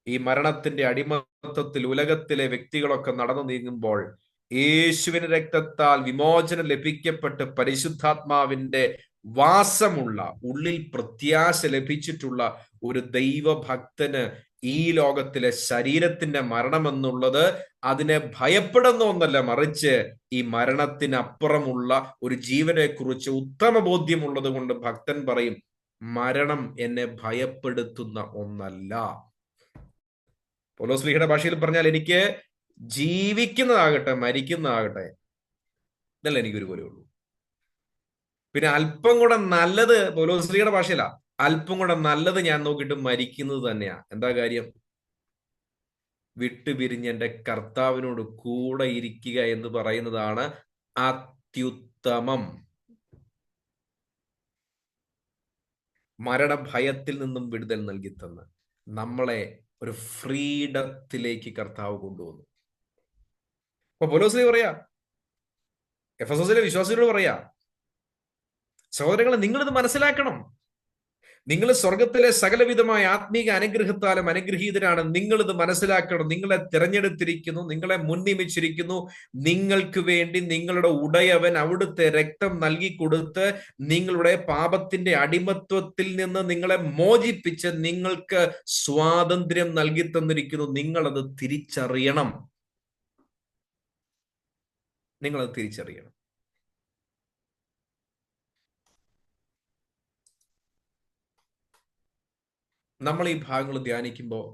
ഈ മരണത്തിന്റെ അടിമത്വത്തിൽ ഉലകത്തിലെ വ്യക്തികളൊക്കെ നടന്നു നീങ്ങുമ്പോൾ യേശുവിന്റെ രക്തത്താൽ വിമോചനം ലഭിക്കപ്പെട്ട് പരിശുദ്ധാത്മാവിന്റെ വാസമുള്ള, ഉള്ളിൽ പ്രത്യാശ ലഭിച്ചിട്ടുള്ള ഒരു ദൈവഭക്തന് ഈ ലോകത്തിലെ ശരീരത്തിന്റെ മരണം എന്നുള്ളത് അതിനെ ഭയപ്പെടുന്ന ഒന്നല്ല, മറിച്ച് ഈ മരണത്തിനപ്പുറമുള്ള ഒരു ജീവനെ കുറിച്ച് ഉത്തമ ബോധ്യമുള്ളത് കൊണ്ട് ഭക്തൻ പറയും, മരണം എന്നെ ഭയപ്പെടുത്തുന്ന ഒന്നല്ല. പൗലോസ്ലീഹയുടെ ഭാഷയിൽ പറഞ്ഞാൽ, എനിക്ക് ജീവിക്കുന്നതാകട്ടെ മരിക്കുന്നതാകട്ടെ ഇതല്ല എനിക്കൊരു പോലെ ഉള്ളൂ. പിന്നെ അല്പം കൂടെ നല്ലത്, പൗലോസ്ലീഹയുടെ ഭാഷയില, അല്പം കൂടെ നല്ലത് ഞാൻ നോക്കിയിട്ട് മരിക്കുന്നത് തന്നെയാ. എന്താ കാര്യം? വിട്ടുപിരിഞ്ഞ് എന്റെ കർത്താവിനോട് കൂടെ ഇരിക്കുക എന്ന് പറയുന്നതാണ് അത്യുത്തമം. മരണഭയത്തിൽ നിന്നും വിടുതൽ നൽകി തന്ന് നമ്മളെ ഒരു ഫ്രീഡത്തിലേക്ക് കർത്താവ് കൊണ്ടുവന്നു. അപ്പൊ പൗലോസ് പറയാ, എഫെസോസിലെ വിശ്വാസികളോട് പറയാ, സഹോദരങ്ങളെ, നിങ്ങളിത് മനസ്സിലാക്കണം. നിങ്ങൾ സ്വർഗത്തിലെ സകലവിധമായ ആത്മീക അനുഗ്രഹത്താലും അനുഗ്രഹീതരാണ്. നിങ്ങളിത് മനസ്സിലാക്കണം. നിങ്ങളെ തിരഞ്ഞെടുത്തിരിക്കുന്നു, നിങ്ങളെ മുൻനിയമിച്ചിരിക്കുന്നു. നിങ്ങൾക്ക് വേണ്ടി നിങ്ങളുടെ ഉടയവൻ അവിടുത്തെ രക്തം നൽകി കൊടുത്ത് നിങ്ങളുടെ പാപത്തിന്റെ അടിമത്വത്തിൽ നിന്ന് നിങ്ങളെ മോചിപ്പിച്ച് നിങ്ങൾക്ക് സ്വാതന്ത്ര്യം നൽകി തന്നിരിക്കുന്നു. നിങ്ങളത് തിരിച്ചറിയണം. നിങ്ങളത് തിരിച്ചറിയണം. നമ്മൾ ഈ ഭാഗങ്ങൾ ധ്യാനിക്കുമ്പോൾ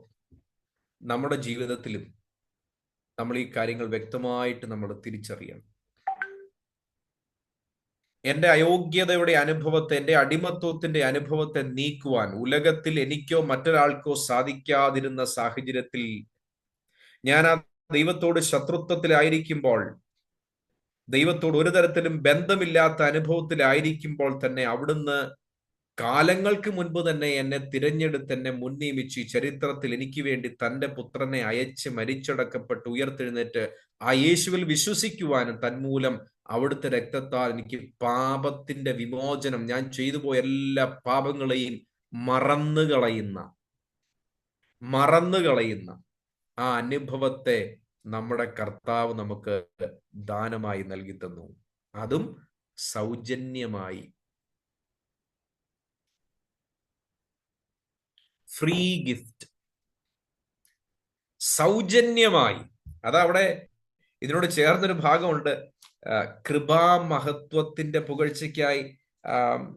നമ്മുടെ ജീവിതത്തിലും നമ്മൾ ഈ കാര്യങ്ങൾ വ്യക്തമായിട്ട് നമ്മൾ തിരിച്ചറിയണം. എന്റെ അയോഗ്യതയുടെ അനുഭവത്തെ, എന്റെ അടിമത്വത്തിന്റെ അനുഭവത്തെ നീക്കുവാൻ ഉലകത്തിൽ എനിക്കോ മറ്റൊരാൾക്കോ സാധിക്കാതിരുന്ന സാഹചര്യത്തിൽ, ഞാൻ ആ ദൈവത്തോട് ശത്രുത്വത്തിലായിരിക്കുമ്പോൾ, ദൈവത്തോട് ഒരു തരത്തിലും ബന്ധമില്ലാത്ത അനുഭവത്തിലായിരിക്കുമ്പോൾ തന്നെ അവിടുന്ന് കാലങ്ങൾക്ക് മുൻപ് തന്നെ എന്നെ തിരഞ്ഞെടുത്ത് എന്നെ മുൻനിയമിച്ച് ഈ ചരിത്രത്തിൽ എനിക്ക് വേണ്ടി തന്റെ പുത്രനെ അയച്ച് മരിച്ചടക്കപ്പെട്ട് ഉയർത്തെഴുന്നേറ്റ് ആ യേശുവിൽ വിശ്വസിക്കുവാനും തന്മൂലം അവിടുത്തെ രക്തത്താൽ എനിക്ക് പാപത്തിന്റെ വിമോചനം, ഞാൻ ചെയ്തു പോയ എല്ലാ പാപങ്ങളെയും മറന്നുകളയുന്ന ആ അനുഭവത്തെ നമ്മുടെ കർത്താവ് നമുക്ക് ദാനമായി നൽകി തന്നു. അതും സൗജന്യമായി, ഫ്രീ ഗിഫ്റ്റ്, സൗജന്യമായി. അതവിടെ ഇതിനോട് ചേർന്നൊരു ഭാഗമുണ്ട്. കൃപാമഹത്വത്തിന്റെ പുകഴ്ചയ്ക്കായി.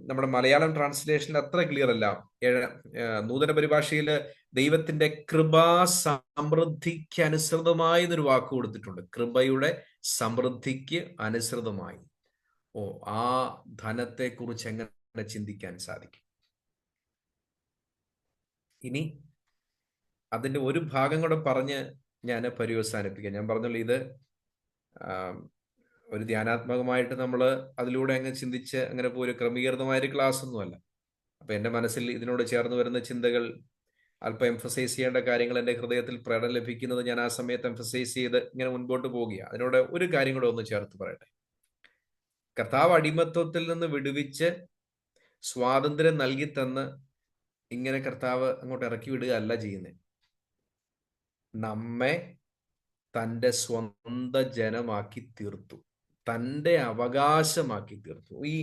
നമ്മുടെ മലയാളം ട്രാൻസ്ലേഷനിൽ അത്ര ക്ലിയർ അല്ല. നൂതന പരിഭാഷയില് ദൈവത്തിന്റെ കൃപാ സമൃദ്ധിക്ക് അനുസൃതമായി എന്നൊരു വാക്ക് കൊടുത്തിട്ടുണ്ട്. കൃപയുടെ സമൃദ്ധിക്ക് അനുസൃതമായി. ആ ധനത്തെ കുറിച്ച് എങ്ങനെ ചിന്തിക്കാൻ സാധിക്കും? ഇനി അതിന്റെ ഒരു ഭാഗം കൂടെ പറഞ്ഞ് ഞാൻ പര്യവസാനിപ്പിക്കാം. ഞാൻ പറഞ്ഞല്ലോ, ഇത് ഒരു ധ്യാനാത്മകമായിട്ട് നമ്മൾ അതിലൂടെ അങ്ങ് ചിന്തിച്ച് അങ്ങനെ ഒരു ക്രമീകൃതമായൊരു ക്ലാസ് ഒന്നുമല്ല. അപ്പൊ എൻ്റെ മനസ്സിൽ ഇതിനോട് ചേർന്ന് വരുന്ന ചിന്തകൾ, അല്പം എംഫസൈസ് ചെയ്യേണ്ട കാര്യങ്ങൾ എൻ്റെ ഹൃദയത്തിൽ പ്രേരണ ലഭിക്കുന്നത് ഞാൻ ആ സമയത്ത് എംഫസൈസ് ചെയ്ത് ഇങ്ങനെ മുൻപോട്ട് പോവുകയാണ്. അതിനോട് ഒരു കാര്യം കൂടെ ഒന്ന് ചേർത്ത് പറയട്ടെ. കർത്താവ് അടിമത്വത്തിൽ നിന്ന് വിടുവിച്ച് സ്വാതന്ത്ര്യം നൽകി തന്ന് ഇങ്ങനെ കർത്താവ് അങ്ങോട്ട് ഇറക്കി വിടുക അല്ല ചെയ്യുന്നത്. നമ്മെ തൻ്റെ സ്വന്തം ജനമാക്കി തീർത്തു, തൻ്റെ അവകാശമാക്കി തീർത്തു. ഈ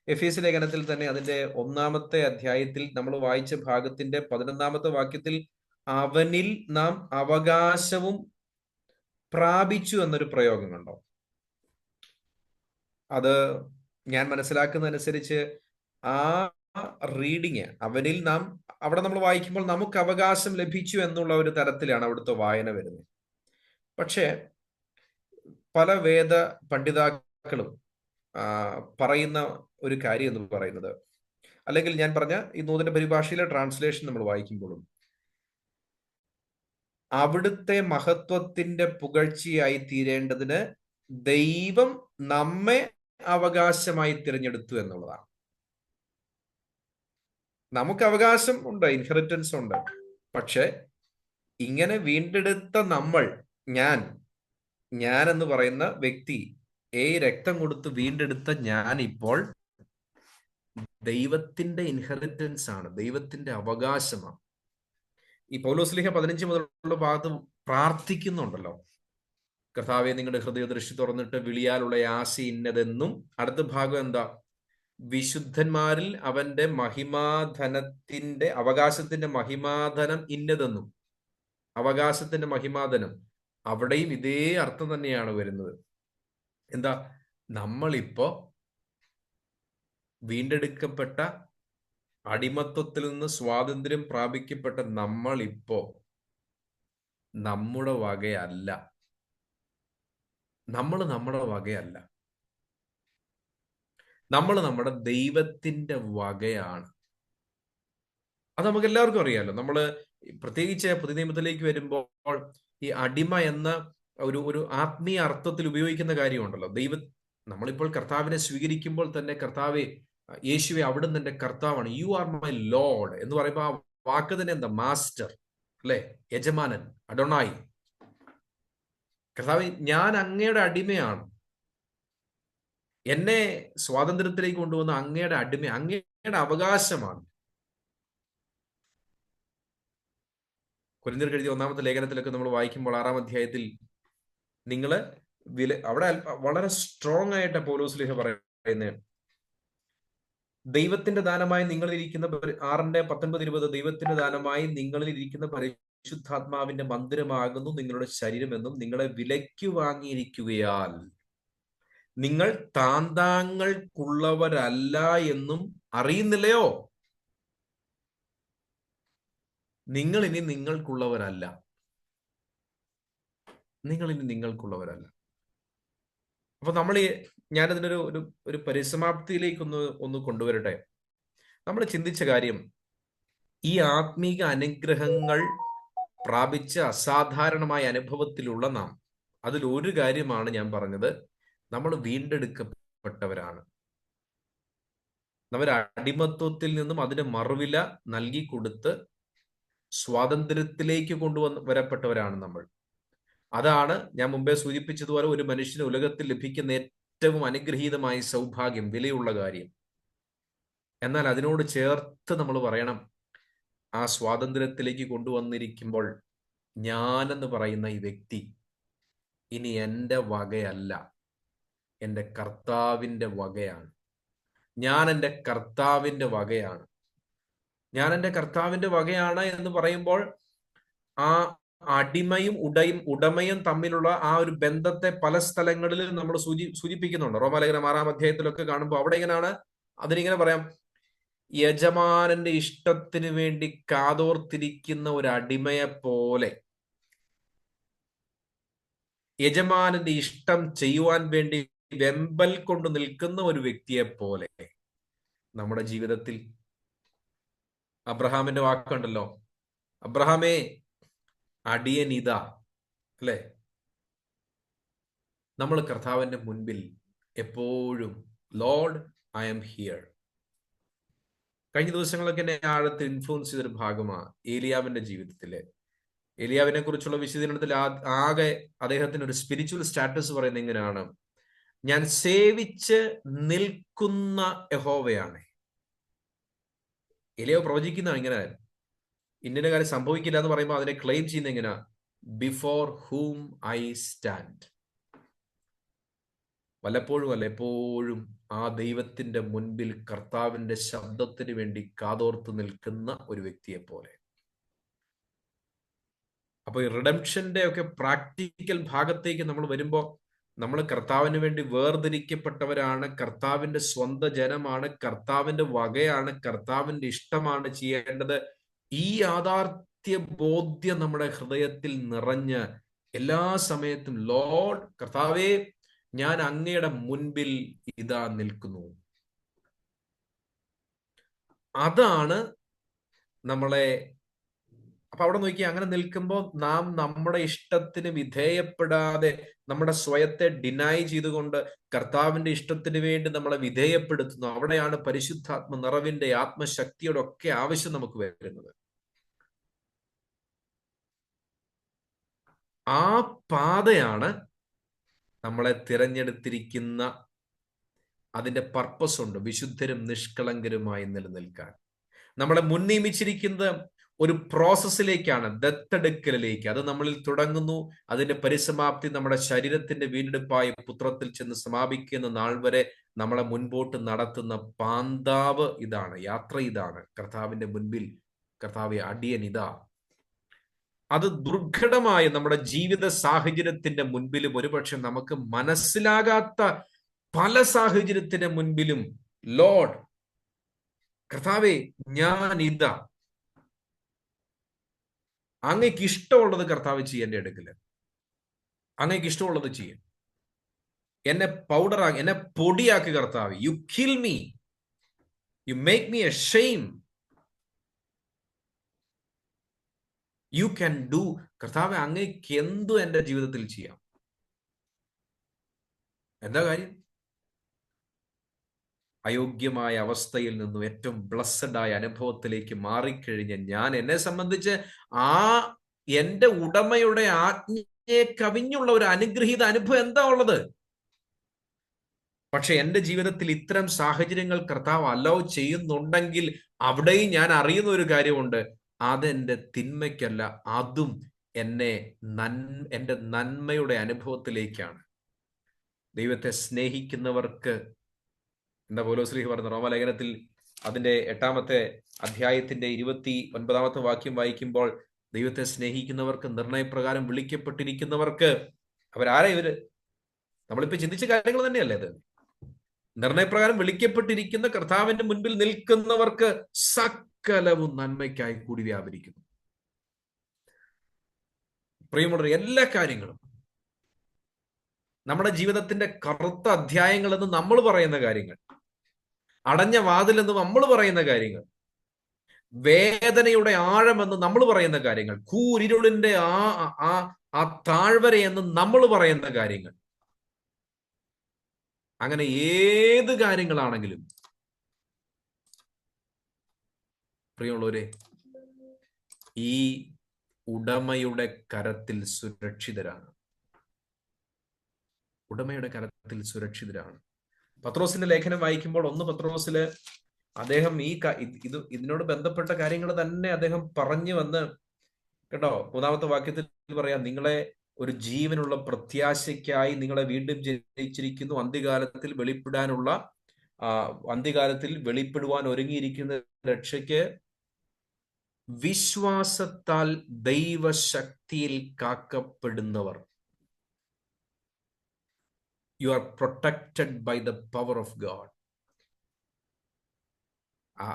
എഫേസ്യ ലേഖനത്തിൽ തന്നെ അതിന്റെ 1-ാമത്തെ അധ്യായത്തിൽ നമ്മൾ വായിച്ച ഭാഗത്തിന്റെ 11-ാമത്തെ വാക്യത്തിൽ അവനിൽ നാം അവകാശവും പ്രാപിച്ചു എന്നൊരു പ്രയോഗം കണ്ടോ? അത് ഞാൻ മനസ്സിലാക്കുന്നതനുസരിച്ച് ആ റീഡിങ്, അവനിൽ നാം, അവിടെ നമ്മൾ വായിക്കുമ്പോൾ നമുക്ക് അവകാശം ലഭിച്ചു എന്നുള്ള ഒരു തരത്തിലാണ് അവിടുത്തെ വായന വരുന്നത്. പക്ഷേ പല വേദ പണ്ഡിതാക്കളും പറയുന്ന ഒരു കാര്യം എന്ന് പറയുന്നത്, അല്ലെങ്കിൽ ഞാൻ പറഞ്ഞ ഈ നൂതന പരിഭാഷയിലെ ട്രാൻസ്ലേഷൻ നമ്മൾ വായിക്കുമ്പോഴും അവിടുത്തെ മഹത്വത്തിന്റെ പുകഴ്ചയായി തീരേണ്ടതിന് ദൈവം നമ്മെ അവകാശമായി തിരഞ്ഞെടുത്തു എന്നുള്ളതാണ്. നമുക്ക് അവകാശം ഉണ്ട്, ഇൻഹെറിറ്റൻസ് ഉണ്ട്. പക്ഷെ ഇങ്ങനെ വീണ്ടെടുത്ത നമ്മൾ, ഞാൻ എന്ന് പറയുന്ന വ്യക്തി, രക്തം കൊടുത്ത് വീണ്ടെടുത്ത ഞാൻ ഇപ്പോൾ ദൈവത്തിന്റെ ഇൻഹെറിറ്റൻസ് ആണ്, ദൈവത്തിന്റെ അവകാശമാണ്. ഈ പൗലോസ്ലീഹ 15 മുതലുള്ള ഭാഗത്ത് പ്രാർത്ഥിക്കുന്നുണ്ടല്ലോ, കർത്താവെ നിങ്ങളുടെ ഹൃദയദൃഷ്ടി തുറന്നിട്ട് വിളിയാലുള്ള ആശ ഇന്നതെന്നും. അടുത്ത ഭാഗം എന്താ? വിശുദ്ധന്മാരിൽ അവന്റെ മഹിമാധനത്തിന്റെ, അവകാശത്തിന്റെ മഹിമാധനം ഇന്നതെന്നും. അവകാശത്തിന്റെ മഹിമാധനം, അവിടെയും ഇതേ അർത്ഥം തന്നെയാണ് വരുന്നത്. എന്താ? നമ്മളിപ്പോ വീണ്ടെടുക്കപ്പെട്ട, അടിമത്വത്തിൽ നിന്ന് സ്വാതന്ത്ര്യം പ്രാപിക്കപ്പെട്ട നമ്മളിപ്പോ നമ്മുടെ വകയല്ല. നമ്മൾ നമ്മുടെ ദൈവത്തിന്റെ വകയാണ്. അത് നമുക്ക് എല്ലാവർക്കും അറിയാലോ. നമ്മള് പ്രത്യേകിച്ച് പുതിയ നിയമത്തിലേക്ക് വരുമ്പോൾ ഈ അടിമ എന്ന ഒരു ആത്മീയ അർത്ഥത്തിൽ ഉപയോഗിക്കുന്ന കാര്യമുണ്ടല്ലോ. നമ്മളിപ്പോൾ കർത്താവിനെ സ്വീകരിക്കുമ്പോൾ തന്നെ, കർത്താവെ, യേശുവെ, അവിടുന്ന് എന്റെ കർത്താവാണ്, യു ആർ മൈ ലോർഡ് എന്ന് പറയുമ്പോൾ ആ വാക്ക് തന്നെ എന്താ? മാസ്റ്റർ, അല്ലെ? യജമാനൻ, അഡോണായി. കർത്താവെ, ഞാൻ അങ്ങയുടെ അടിമയാണ്. എന്നെ സ്വാതന്ത്ര്യത്തിലേക്ക് കൊണ്ടുവന്ന അങ്ങയുടെ അടിമ, അങ്ങയുടെ അവകാശമാണ്. കൊരിന്ത്യർക്ക് എഴുതിയ 1-ാമത്തെ ലേഖനത്തിലൊക്കെ നമ്മൾ വായിക്കുമ്പോൾ 6-ാം അധ്യായത്തിൽ നിങ്ങള് അവിടെ വളരെ സ്ട്രോങ് ആയിട്ട് പൗലോസ് പറയുന്നത്, ദൈവത്തിന്റെ ദാനമായി നിങ്ങളിലിരിക്കുന്ന 6:19-20 ദൈവത്തിന്റെ ദാനമായി നിങ്ങളിൽ ഇരിക്കുന്ന പരിശുദ്ധാത്മാവിന്റെ മന്ദിരമാകുന്നു നിങ്ങളുടെ ശരീരമെന്നും നിങ്ങളെ വിലയ്ക്ക് വാങ്ങിയിരിക്കുകയാൽ നിങ്ങൾ താന്താങ്ങൾക്കുള്ളവരല്ല എന്നും അറിയുന്നില്ലയോ? നിങ്ങൾ ഇനി നിങ്ങൾക്കുള്ളവരല്ല. അപ്പൊ ഞാനതിനൊരു ഒരു പരിസമാപ്തിയിലേക്ക് ഒന്ന് കൊണ്ടുവരട്ടെ. നമ്മൾ ചിന്തിച്ച കാര്യം, ഈ ആത്മീക അനുഗ്രഹങ്ങൾ പ്രാപിച്ച അസാധാരണമായ അനുഭവത്തിലുള്ള നാം, അതിൽ ഒരു കാര്യമാണ് ഞാൻ പറഞ്ഞത്, നമ്മൾ വീണ്ടെടുക്കപ്പെട്ടവരാണ്. നമ്മൾ അടിമത്വത്തിൽ നിന്നും അതിന്റെ മറുവില നൽകിക്കൊടുത്ത് സ്വാതന്ത്ര്യത്തിലേക്ക് വരപ്പെട്ടവരാണ് നമ്മൾ. അതാണ് ഞാൻ മുമ്പേ സൂചിപ്പിച്ചതുപോലെ ഒരു മനുഷ്യന് ഉലകത്തിൽ ലഭിക്കുന്ന ഏറ്റവും അനുഗ്രഹീതമായ സൗഭാഗ്യം, വിലയുള്ള കാര്യം. എന്നാൽ അതിനോട് ചേർത്ത് നമ്മൾ പറയണം, ആ സ്വാതന്ത്ര്യത്തിലേക്ക് കൊണ്ടുവന്നിരിക്കുമ്പോൾ ഞാനെന്ന് പറയുന്ന ഈ വ്യക്തി ഇനി എൻ്റെ വകയല്ല, എൻ്റെ കർത്താവിൻ്റെ വകയാണ്. ഞാൻ എൻ്റെ കർത്താവിൻ്റെ വകയാണ് എന്ന് പറയുമ്പോൾ ആ അടിമയും ഉടമയും തമ്മിലുള്ള ആ ഒരു ബന്ധത്തെ പല സ്ഥലങ്ങളിൽ നമ്മൾ സൂചിപ്പിക്കുന്നുണ്ട്. റോമാലേഖനം 6-ാം അധ്യായത്തിലൊക്കെ കാണുമ്പോൾ അവിടെ അതിനിങ്ങനെ പറയാം, യജമാനന്റെ ഇഷ്ടത്തിന് വേണ്ടി കാതോർത്തിരിക്കുന്ന ഒരു അടിമയെ പോലെ, യജമാനന്റെ ഇഷ്ടം ചെയ്യുവാൻ വേണ്ടി വെമ്പൽ കൊണ്ട് നിൽക്കുന്ന ഒരു വ്യക്തിയെ പോലെ നമ്മുടെ ജീവിതത്തിൽ. അബ്രഹാമിന്റെ വാക്കുണ്ടല്ലോ, അബ്രഹാമേ അടിയൻ ഇതാ, അല്ലെ? നമ്മൾ കർത്താവിന്റെ മുൻപിൽ എപ്പോഴും ലോർഡ് ഐ ആം ഹിയർ. കഴിഞ്ഞ ദിവസങ്ങളൊക്കെ എന്നെ ആഴത്തിൽ ഇൻഫ്ലുവൻസ് ചെയ്തൊരു ഭാഗമാണ് ഏലിയാവിന്റെ ജീവിതത്തിലെ. ഏലിയാവിനെ കുറിച്ചുള്ള വിശദീകരണത്തിൽ ആകെ അദ്ദേഹത്തിന് ഒരു സ്പിരിച്വൽ സ്റ്റാറ്റസ് പറയുന്നത് എങ്ങനെയാണ്, ഞാൻ സേവിച്ച് നിൽക്കുന്ന യഹോവയാണ്. ഏലിയാവ് പ്രവചിക്കുന്ന ഇങ്ങനെ, ഇന്ന കാര്യം സംഭവിക്കില്ല എന്ന് പറയുമ്പോൾ അതിനെ ക്ലെയിം ചെയ്യുന്ന എങ്ങനെയാ, ബിഫോർ ഹൂം ഐ സ്റ്റാൻഡ്. എപ്പോഴും ആ ദൈവത്തിന്റെ മുൻപിൽ കർത്താവിന്റെ ശബ്ദത്തിന് വേണ്ടി കാതോർത്ത് നിൽക്കുന്ന ഒരു വ്യക്തിയെ പോലെ. അപ്പൊ ഈ റിഡംഷന്റെ ഒക്കെ പ്രാക്ടിക്കൽ ഭാഗത്തേക്ക് നമ്മൾ വരുമ്പോൾ, നമ്മൾ കർത്താവിന് വേണ്ടി വേർതിരിക്കപ്പെട്ടവരാണ്, കർത്താവിന്റെ സ്വന്തം ജനമാണ്, കർത്താവിന്റെ വകയാണ്, കർത്താവിന്റെ ഇഷ്ടമാണ് ചെയ്യേണ്ടത്. ഈ യാഥാർത്ഥ്യ ബോധ്യം നമ്മുടെ ഹൃദയത്തിൽ നിറഞ്ഞ് എല്ലാ സമയത്തും ലോർഡ് കർത്താവേ ഞാൻ അങ്ങയുടെ മുൻപിൽ ഇതാ നിൽക്കുന്നു. അതാണ് നമ്മളെ. അപ്പൊ അവിടെ നോക്കി, അങ്ങനെ നിൽക്കുമ്പോൾ നാം നമ്മുടെ ഇഷ്ടത്തിന് വിധേയപ്പെടാതെ നമ്മുടെ സ്വയത്തെ ഡിനൈ ചെയ്തുകൊണ്ട് കർത്താവിന്റെ ഇഷ്ടത്തിന് വേണ്ടി നമ്മളെ വിധേയപ്പെടുത്തുന്നു. അവിടെയാണ് പരിശുദ്ധാത്മ നിറവിന്റെ ആത്മശക്തിയുടെ ഒക്കെ ആവശ്യം നമുക്ക് വരുന്നത്. ആ പാതയാണ് നമ്മളെ തിരഞ്ഞെടുത്തിരിക്കുന്ന, അതിന്റെ പർപ്പസ് ഉണ്ട്, വിശുദ്ധരും നിഷ്കളങ്കരുമായി നിലനിൽക്കാൻ. നമ്മളെ മുൻനിയമിച്ചിരിക്കുന്നത് ഒരു പ്രോസസ്സിലേക്കാണ്, ദത്തെടുക്കലിലേക്ക്. അത് നമ്മളിൽ തുടങ്ങുന്നു, അതിന്റെ പരിസമാപ്തി നമ്മുടെ ശരീരത്തിന്റെ വീണ്ടെടുപ്പായ പുത്രത്തിൽ ചെന്ന് സമാപിക്കുന്ന നാൾ വരെ നമ്മളെ മുൻപോട്ട് നടത്തുന്ന പാന്താവ് ഇതാണ്, യാത്ര ഇതാണ്. കർത്താവിന്റെ മുൻപിൽ കർത്താവെ അടിയൻ ഇതാ. അത് ദുർഘടമായ നമ്മുടെ ജീവിത സാഹചര്യത്തിന്റെ മുൻപിലും, ഒരുപക്ഷെ നമുക്ക് മനസ്സിലാകാത്ത പല സാഹചര്യത്തിന്റെ മുൻപിലും, ലോർഡ് കർത്താവെ ഞാൻ ഇതാ. അങ്ങേക്ക് ഇഷ്ടമുള്ളത് കർത്താവ് ചെയ്യേണ്ട അടുക്കല്, അങ്ങേക്ക് ഇഷ്ടമുള്ളത് ചെയ്യും. എന്നെ പൗഡറാക്കി, എന്നെ പൊടിയാക്കി കർത്താവ്. You kill me, you make me A shame, you can do. കർത്താവ് അങ്ങേക്ക് എന്തു എന്റെ ജീവിതത്തിൽ ചെയ്യാം. എന്താ കാര്യം? അയോഗ്യമായ അവസ്ഥയിൽ നിന്നും ഏറ്റവും ബ്ലസ്സഡ് ആയ അനുഭവത്തിലേക്ക് മാറിക്കഴിഞ്ഞ ഞാൻ, എന്നെ സംബന്ധിച്ച് ആ എന്റെ ഉടമയുടെ ആജ്ഞയെ കവിഞ്ഞുള്ള ഒരു അനുഗ്രഹീത അനുഭവം എന്താ ഉള്ളത്? പക്ഷെ എൻ്റെ ജീവിതത്തിൽ ഇത്തരം സാഹചര്യങ്ങൾ കർത്താവ് അലോ ചെയ്യുന്നുണ്ടെങ്കിൽ അവിടെയും ഞാൻ അറിയുന്ന ഒരു കാര്യമുണ്ട്, അതെന്റെ തിന്മയ്ക്കല്ല, അതും എന്നെ എൻ്റെ നന്മയുടെ അനുഭവത്തിലേക്കാണ്. ദൈവത്തെ സ്നേഹിക്കുന്നവർക്ക്, എന്താ പൗലോസ് പറഞ്ഞ റോമാലേഖനത്തിൽ അതിന്റെ 8-ാമത്തെ അധ്യായത്തിന്റെ 29-ാമത്തെ വാക്യം വായിക്കുമ്പോൾ, ദൈവത്തെ സ്നേഹിക്കുന്നവർക്ക്, നിർണയപ്രകാരം വിളിക്കപ്പെട്ടിരിക്കുന്നവർക്ക്, അവരാരാ ഇവര്? നമ്മളിപ്പോ ചിന്തിച്ച കാര്യങ്ങൾ തന്നെയല്ലേ അത്? നിർണയപ്രകാരം വിളിക്കപ്പെട്ടിരിക്കുന്ന കർത്താവിന്റെ മുൻപിൽ നിൽക്കുന്നവർക്ക് സകലവും നന്മയ്ക്കായി കൂടി വ്യാപരിക്കുന്നു. പ്രിയമുള്ളവരെ, എല്ലാ കാര്യങ്ങളും, നമ്മുടെ ജീവിതത്തിന്റെ കറുത്ത അധ്യായങ്ങളെന്ന് നമ്മൾ പറയുന്ന കാര്യങ്ങൾ, അടഞ്ഞ വാതിലെന്ന് നമ്മൾ പറയുന്ന കാര്യങ്ങൾ, വേദനയുടെ ആഴമെന്ന് നമ്മൾ പറയുന്ന കാര്യങ്ങൾ, കൂരിരുളിന്റെ ആ താഴ്വരയെന്ന് നമ്മൾ പറയുന്ന കാര്യങ്ങൾ, അങ്ങനെ ഏത് കാര്യങ്ങളാണെങ്കിലും പ്രിയമുള്ളവരെ, ഈ ഉടമയുടെ കരത്തിൽ സുരക്ഷിതരാണ്. ഉടമയുടെ കരത്തിൽ സുരക്ഷിതരാണ്. പത്രോസിന്റെ ലേഖനം വായിക്കുമ്പോൾ 1 പത്രോസില് അദ്ദേഹം ഇതിനോട് ബന്ധപ്പെട്ട കാര്യങ്ങൾ തന്നെ അദ്ദേഹം പറഞ്ഞു വന്ന്, കേട്ടോ, 3-ാമത്തെ വാക്യത്തിൽ പറയാം, നിങ്ങളെ ഒരു ജീവനുള്ള പ്രത്യാശയ്ക്കായി നിങ്ങളെ വീണ്ടും ജനിച്ചിരിക്കുന്നു, അന്ത്യകാലത്തിൽ വെളിപ്പെടുവാൻ ഒരുങ്ങിയിരിക്കുന്ന രക്ഷയ്ക്ക് വിശ്വാസത്താൽ ദൈവശക്തിയിൽ കാക്കപ്പെടുന്നവർ. You are protected by the power of God.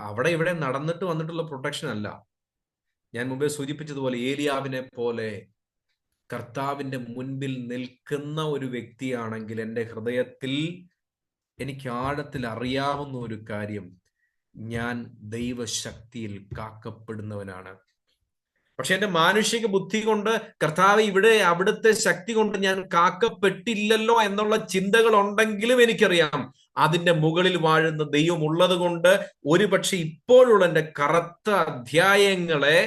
അവിടെ ഇവിടെ നടന്നിട്ട് വന്നിട്ടുള്ള പ്രൊട്ടക്ഷൻ അല്ല. ഞാൻ മുമ്പേ സൂചിപ്പിച്ചതുപോലെ ഏലിയാവിനെ പോലെ കർത്താവിന്റെ മുൻപിൽ നിൽക്കുന്ന ഒരു വ്യക്തിയാണെങ്കിൽ, എൻ്റെ ഹൃദയത്തിൽ എനിക്ക് ആഴത്തിൽ അറിയാവുന്ന ഒരു കാര്യം, ഞാൻ ദൈവശക്തിയിൽ കാക്കപ്പെടുന്നവനാണ്. പക്ഷെ എൻ്റെ മാനുഷിക ബുദ്ധി കൊണ്ട്, കർത്താവ് ഇവിടെ അവിടുത്തെ ശക്തി കൊണ്ട് ഞാൻ കാക്കപ്പെട്ടില്ലല്ലോ എന്നുള്ള ചിന്തകൾ ഉണ്ടെങ്കിലും എനിക്കറിയാം, അതിന്റെ മുകളിൽ വാഴുന്ന ദൈവം ഉള്ളത് കൊണ്ട് ഒരുപക്ഷെ ഇപ്പോഴുള്ള എൻ്റെ കറുത്ത അധ്യായങ്ങളെ,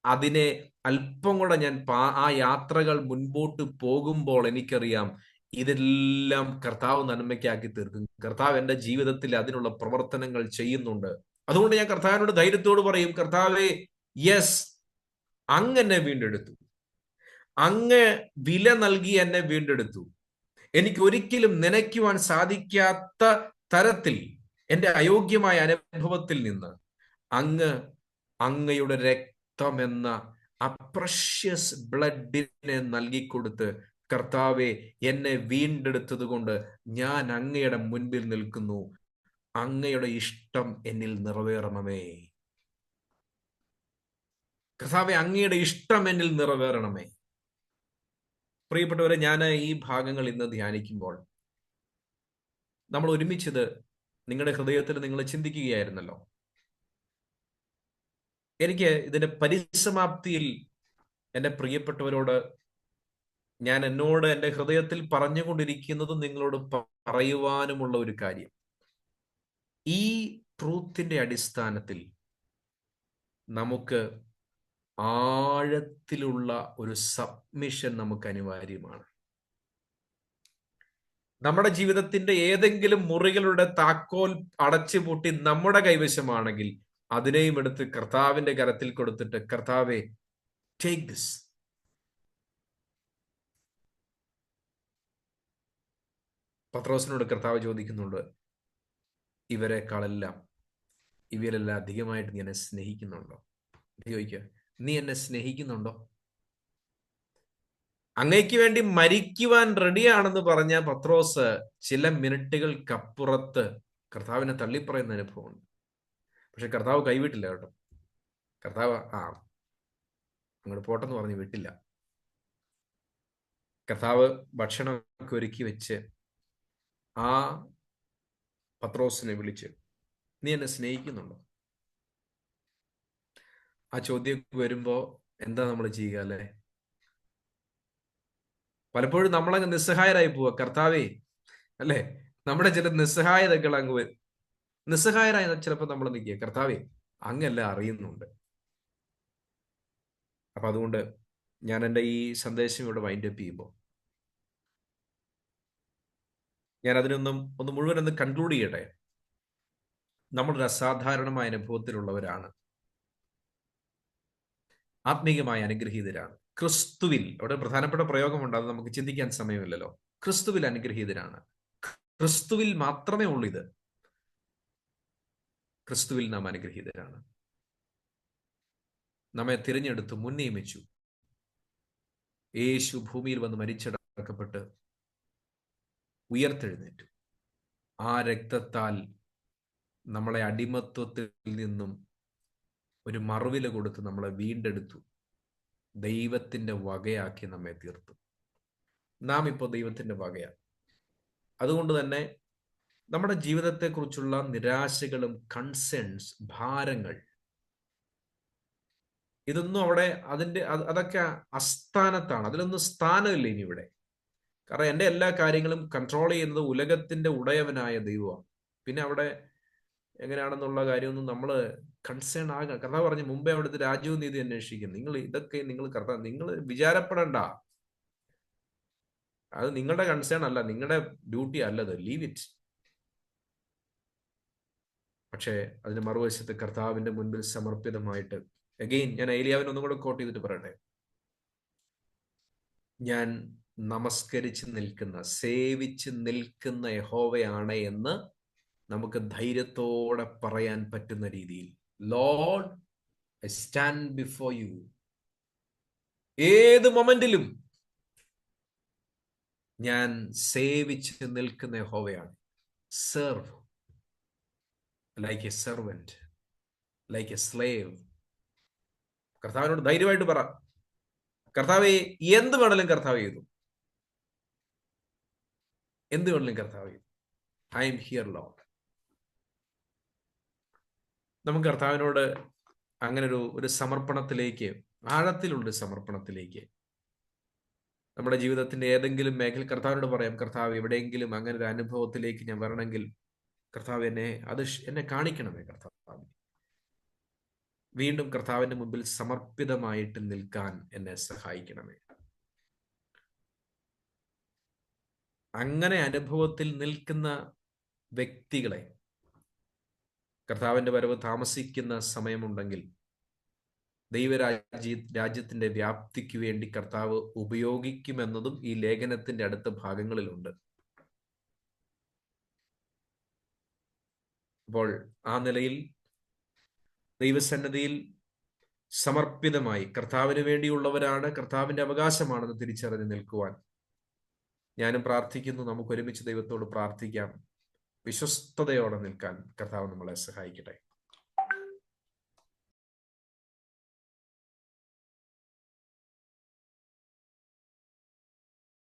അതിനെ അല്പം കൂടെ ഞാൻ ആ യാത്രകൾ മുൻപോട്ട് പോകുമ്പോൾ എനിക്കറിയാം, ഇതെല്ലാം കർത്താവ് നന്മയ്ക്കാക്കി തീർക്കും. കർത്താവ് എൻ്റെ ജീവിതത്തിൽ അതിനുള്ള പ്രവർത്തനങ്ങൾ ചെയ്യുന്നുണ്ട്. അതുകൊണ്ട് ഞാൻ കർത്താവിനോട് ധൈര്യത്തോട് പറയും, കർത്താവേ, യെസ്, അങ്ങ് എന്നെ വീണ്ടെടുത്തു, അങ്ങ് വില നൽകി എന്നെ വീണ്ടെടുത്തു. എനിക്ക് ഒരിക്കലും നനയ്ക്കുവാൻ സാധിക്കാത്ത തരത്തിൽ എൻ്റെ അയോഗ്യമായ അനുഭവത്തിൽ നിന്ന് അങ്ങയുടെ രക്തമെന്ന ആ പ്രഷ്യസ് ബ്ലഡിനെ നൽകിക്കൊടുത്ത്, കർത്താവെ, എന്നെ വീണ്ടെടുത്തത് കൊണ്ട് ഞാൻ അങ്ങയുടെ മുൻപിൽ നിൽക്കുന്നു, അങ്ങയുടെ ഇഷ്ടം എന്നിൽ നിറവേറണമേ. കർത്താവെ, അങ്ങയുടെ ഇഷ്ടം എന്നിൽ നിറവേറണമേ. പ്രിയപ്പെട്ടവരെ, ഞാൻ ഈ ഭാഗങ്ങൾ ഇന്ന് ധ്യാനിക്കുമ്പോൾ നമ്മൾ ഒരുമിച്ചത് നിങ്ങളുടെ ഹൃദയത്തിൽ നിങ്ങൾ ചിന്തിക്കുകയായിരുന്നല്ലോ. എനിക്ക് ഇതിന്റെ പരിസമാപ്തിയിൽ എൻ്റെ പ്രിയപ്പെട്ടവരോട് ഞാൻ എന്നോട് എൻ്റെ ഹൃദയത്തിൽ പറഞ്ഞുകൊണ്ടിരിക്കുന്നതും നിങ്ങളോട് പറയുവാനുമുള്ള ഒരു കാര്യം, ഈ ട്രൂത്തിന്റെ അടിസ്ഥാനത്തിൽ നമുക്ക് ആഴത്തിലുള്ള ഒരു സബ്മിഷൻ നമുക്ക് അനിവാര്യമാണ്. നമ്മുടെ ജീവിതത്തിന്റെ ഏതെങ്കിലും മുറികളുടെ താക്കോൽ അടച്ചുപൂട്ടി നമ്മുടെ കൈവശമാണെങ്കിൽ, അതിനെയും എടുത്ത് കർത്താവിന്റെ കരത്തിൽ കൊടുത്തിട്ട്, കർത്താവെ, ടേക്ക് ദിസ്. പത്രോസിനോട് കർത്താവ് ചോദിക്കുന്നുണ്ട്, ഇവരെല്ലാം അധികമായിട്ട് നീ എന്നെ സ്നേഹിക്കുന്നുണ്ടോ? ചോദിക്കുക, നീ എന്നെ സ്നേഹിക്കുന്നുണ്ടോ? അങ്ങയ്ക്ക് വേണ്ടി മരിക്കുവാൻ റെഡിയാണെന്ന് പറഞ്ഞ പത്രോസ് ചില മിനിറ്റുകൾക്കപ്പുറത്ത് കർത്താവിനെ തള്ളിപ്പറയുന്ന അനുഭവമുണ്ട്. പക്ഷെ കർത്താവ് കൈവിട്ടില്ല കേട്ടോ. കർത്താവ് അങ്ങോട്ട് പോട്ടെന്ന് പറഞ്ഞ് വിട്ടില്ല. കർത്താവ് ഭക്ഷണമൊക്കെ ഒരുക്കി വെച്ച് ആ പത്രോസിനെ വിളിച്ച്, നീ എന്നെ സ്നേഹിക്കുന്നുണ്ടോ? ആ ചോദ്യം വരുമ്പോ എന്താ നമ്മൾ ചെയ്യുക അല്ലേ? പലപ്പോഴും നമ്മളങ്ങ് നിസ്സഹായരായി പോവുക. കർത്താവേ, അല്ലേ, നമ്മുടെ ചില നിസ്സഹായതകൾ നിസ്സഹായരായി ചിലപ്പോൾ നമ്മൾ നിൽക്കുക, കർത്താവേ, അങ്ങെല്ലാം അറിയുന്നുണ്ട്. അപ്പൊ അതുകൊണ്ട് ഞാൻ എൻ്റെ ഈ സന്ദേശം ഇവിടെ വൈൻഡപ്പ് ചെയ്യുമ്പോൾ ഞാൻ അതിനൊന്നും ഒന്ന് മുഴുവൻ കൺക്ലൂഡ് ചെയ്യട്ടെ. നമ്മളൊരു അസാധാരണമായ അനുഭവത്തിലുള്ളവരാണ്, ആത്മീയമായി അനുഗ്രഹീതരാണ്. ക്രിസ്തുവിൽ, അവിടെ പ്രധാനപ്പെട്ട പ്രയോഗമുണ്ട്, അത് നമുക്ക് ചിന്തിക്കാൻ സമയമില്ലല്ലോ. ക്രിസ്തുവിൽ അനുഗ്രഹീതരാണ്. ക്രിസ്തുവിൽ മാത്രമേ ഉള്ളൂ ഇത്. ക്രിസ്തുവിൽ നാം അനുഗ്രഹീതരാണ്. നമ്മെ തിരഞ്ഞെടുത്തു, മുൻ നിയമിച്ചു. യേശു ഭൂമിയിൽ വന്ന് മരിച്ചടക്കപ്പെട്ട് ഉയർത്തെഴുന്നേറ്റു. ആ രക്തത്താൽ നമ്മളെ അടിമത്വത്തിൽ നിന്നും ഒരു മറുവില കൊടുത്ത് നമ്മളെ വീണ്ടെടുത്തു. ദൈവത്തിന്റെ വകയാക്കി നമ്മെ തീർത്തു. നാം ഇപ്പോൾ ദൈവത്തിന്റെ വകയാണ്. അതുകൊണ്ട് തന്നെ നമ്മുടെ ജീവിതത്തെക്കുറിച്ചുള്ള നിരാശകളും കൺസേൺസ്, ഭാരങ്ങൾ, ഇതൊന്നും അവിടെ അതൊക്കെ അസ്ഥാനത്താണ്. അതിലൊന്നും സ്ഥാനമില്ല ഇനി ഇവിടെ. കാരണം എൻ്റെ എല്ലാ കാര്യങ്ങളും കൺട്രോൾ ചെയ്യുന്നത് ഉലകത്തിന്റെ ഉടയവനായ ദൈവമാണ്. പിന്നെ അവിടെ എങ്ങനെയാണെന്നുള്ള കാര്യമൊന്നും നമ്മൾ കൺസേൺ ആകാം. കർത്താവ് പറഞ്ഞു, മുമ്പേ അവിടുത്തെ രാജ്യവും നീതി അന്വേഷിക്കും. നിങ്ങൾ കർത്താവ്, നിങ്ങൾ വിചാരപ്പെടണ്ട. അത് നിങ്ങളുടെ കൺസേൺ അല്ല, നിങ്ങളുടെ ഡ്യൂട്ടി അല്ലത്. Leave it. പക്ഷേ അതിന് മറുവശത്ത് കർത്താവിന്റെ മുൻപിൽ സമർപ്പിതമായിട്ട്, അഗെയിൻ ഞാൻ ഏലിയാവിനെ ഒന്നും കൂടെ കോട്ട് ചെയ്തിട്ട് പറയട്ടെ, ഞാൻ നമസ്കരിച്ച് നിൽക്കുന്ന, സേവിച്ച് നിൽക്കുന്ന യഹോവയാണ് എന്ന് നമുക്ക് ധൈര്യത്തോടെ പറയാൻ പറ്റുന്ന രീതിയിൽ, Lord I stand before you. ഏത് മൊമെന്റിലും ഞാൻ സേവിച്ച് നിൽക്കുന്ന യഹോവയാണ്. Serve like a servant, like a slave. കർത്താവിനോട് ധൈര്യമായിട്ട് പറ, കർത്താവെ എന്ത് വേണേലും കർത്താവ് ചെയ്തു, എന്ത് വേണേലും കർത്താവ് ചെയ്തു. I am here Lord. നമുക്ക് കർത്താവിനോട് അങ്ങനെ ഒരു സമർപ്പണത്തിലേക്ക്, ആഴത്തിലുള്ളൊരു സമർപ്പണത്തിലേക്ക്, നമ്മുടെ ജീവിതത്തിന്റെ ഏതെങ്കിലും മേഖല കർത്താവിനോട് പറയാം, കർത്താവ് എവിടെയെങ്കിലും അങ്ങനെ ഒരു അനുഭവത്തിലേക്ക് ഞാൻ വരണമെങ്കിൽ കർത്താവ് എന്നെ കാണിക്കണമേ. കർത്താവ് വീണ്ടും കർത്താവിന്റെ മുമ്പിൽ സമർപ്പിതമായിട്ട് നിൽക്കാൻ എന്നെ സഹായിക്കണമേ. അങ്ങനെ അനുഭവത്തിൽ നിൽക്കുന്ന വ്യക്തികളെ കർത്താവിന്റെ വരവ് താമസിക്കുന്ന സമയമുണ്ടെങ്കിൽ രാജ്യത്തിന്റെ വ്യാപ്തിക്ക് വേണ്ടി കർത്താവ് ഉപയോഗിക്കുമെന്നതും ഈ ലേഖനത്തിന്റെ അടുത്ത ഭാഗങ്ങളിലുണ്ട്. അപ്പോൾ ആ നിലയിൽ ദൈവസന്നിധിയിൽ സമർപ്പിതമായി കർത്താവിന് വേണ്ടിയുള്ളവരാണ്, കർത്താവിന്റെ അവകാശമാണെന്ന് തിരിച്ചറിഞ്ഞ് നിൽക്കുവാൻ ഞാനും പ്രാർത്ഥിക്കുന്നു. നമുക്ക് ഒരുമിച്ച് ദൈവത്തോട് പ്രാർത്ഥിക്കാം. വിശ്വസ്തയോടെ നിൽക്കാൻ കർത്താവ് നമ്മളെ സഹായിക്കട്ടെ.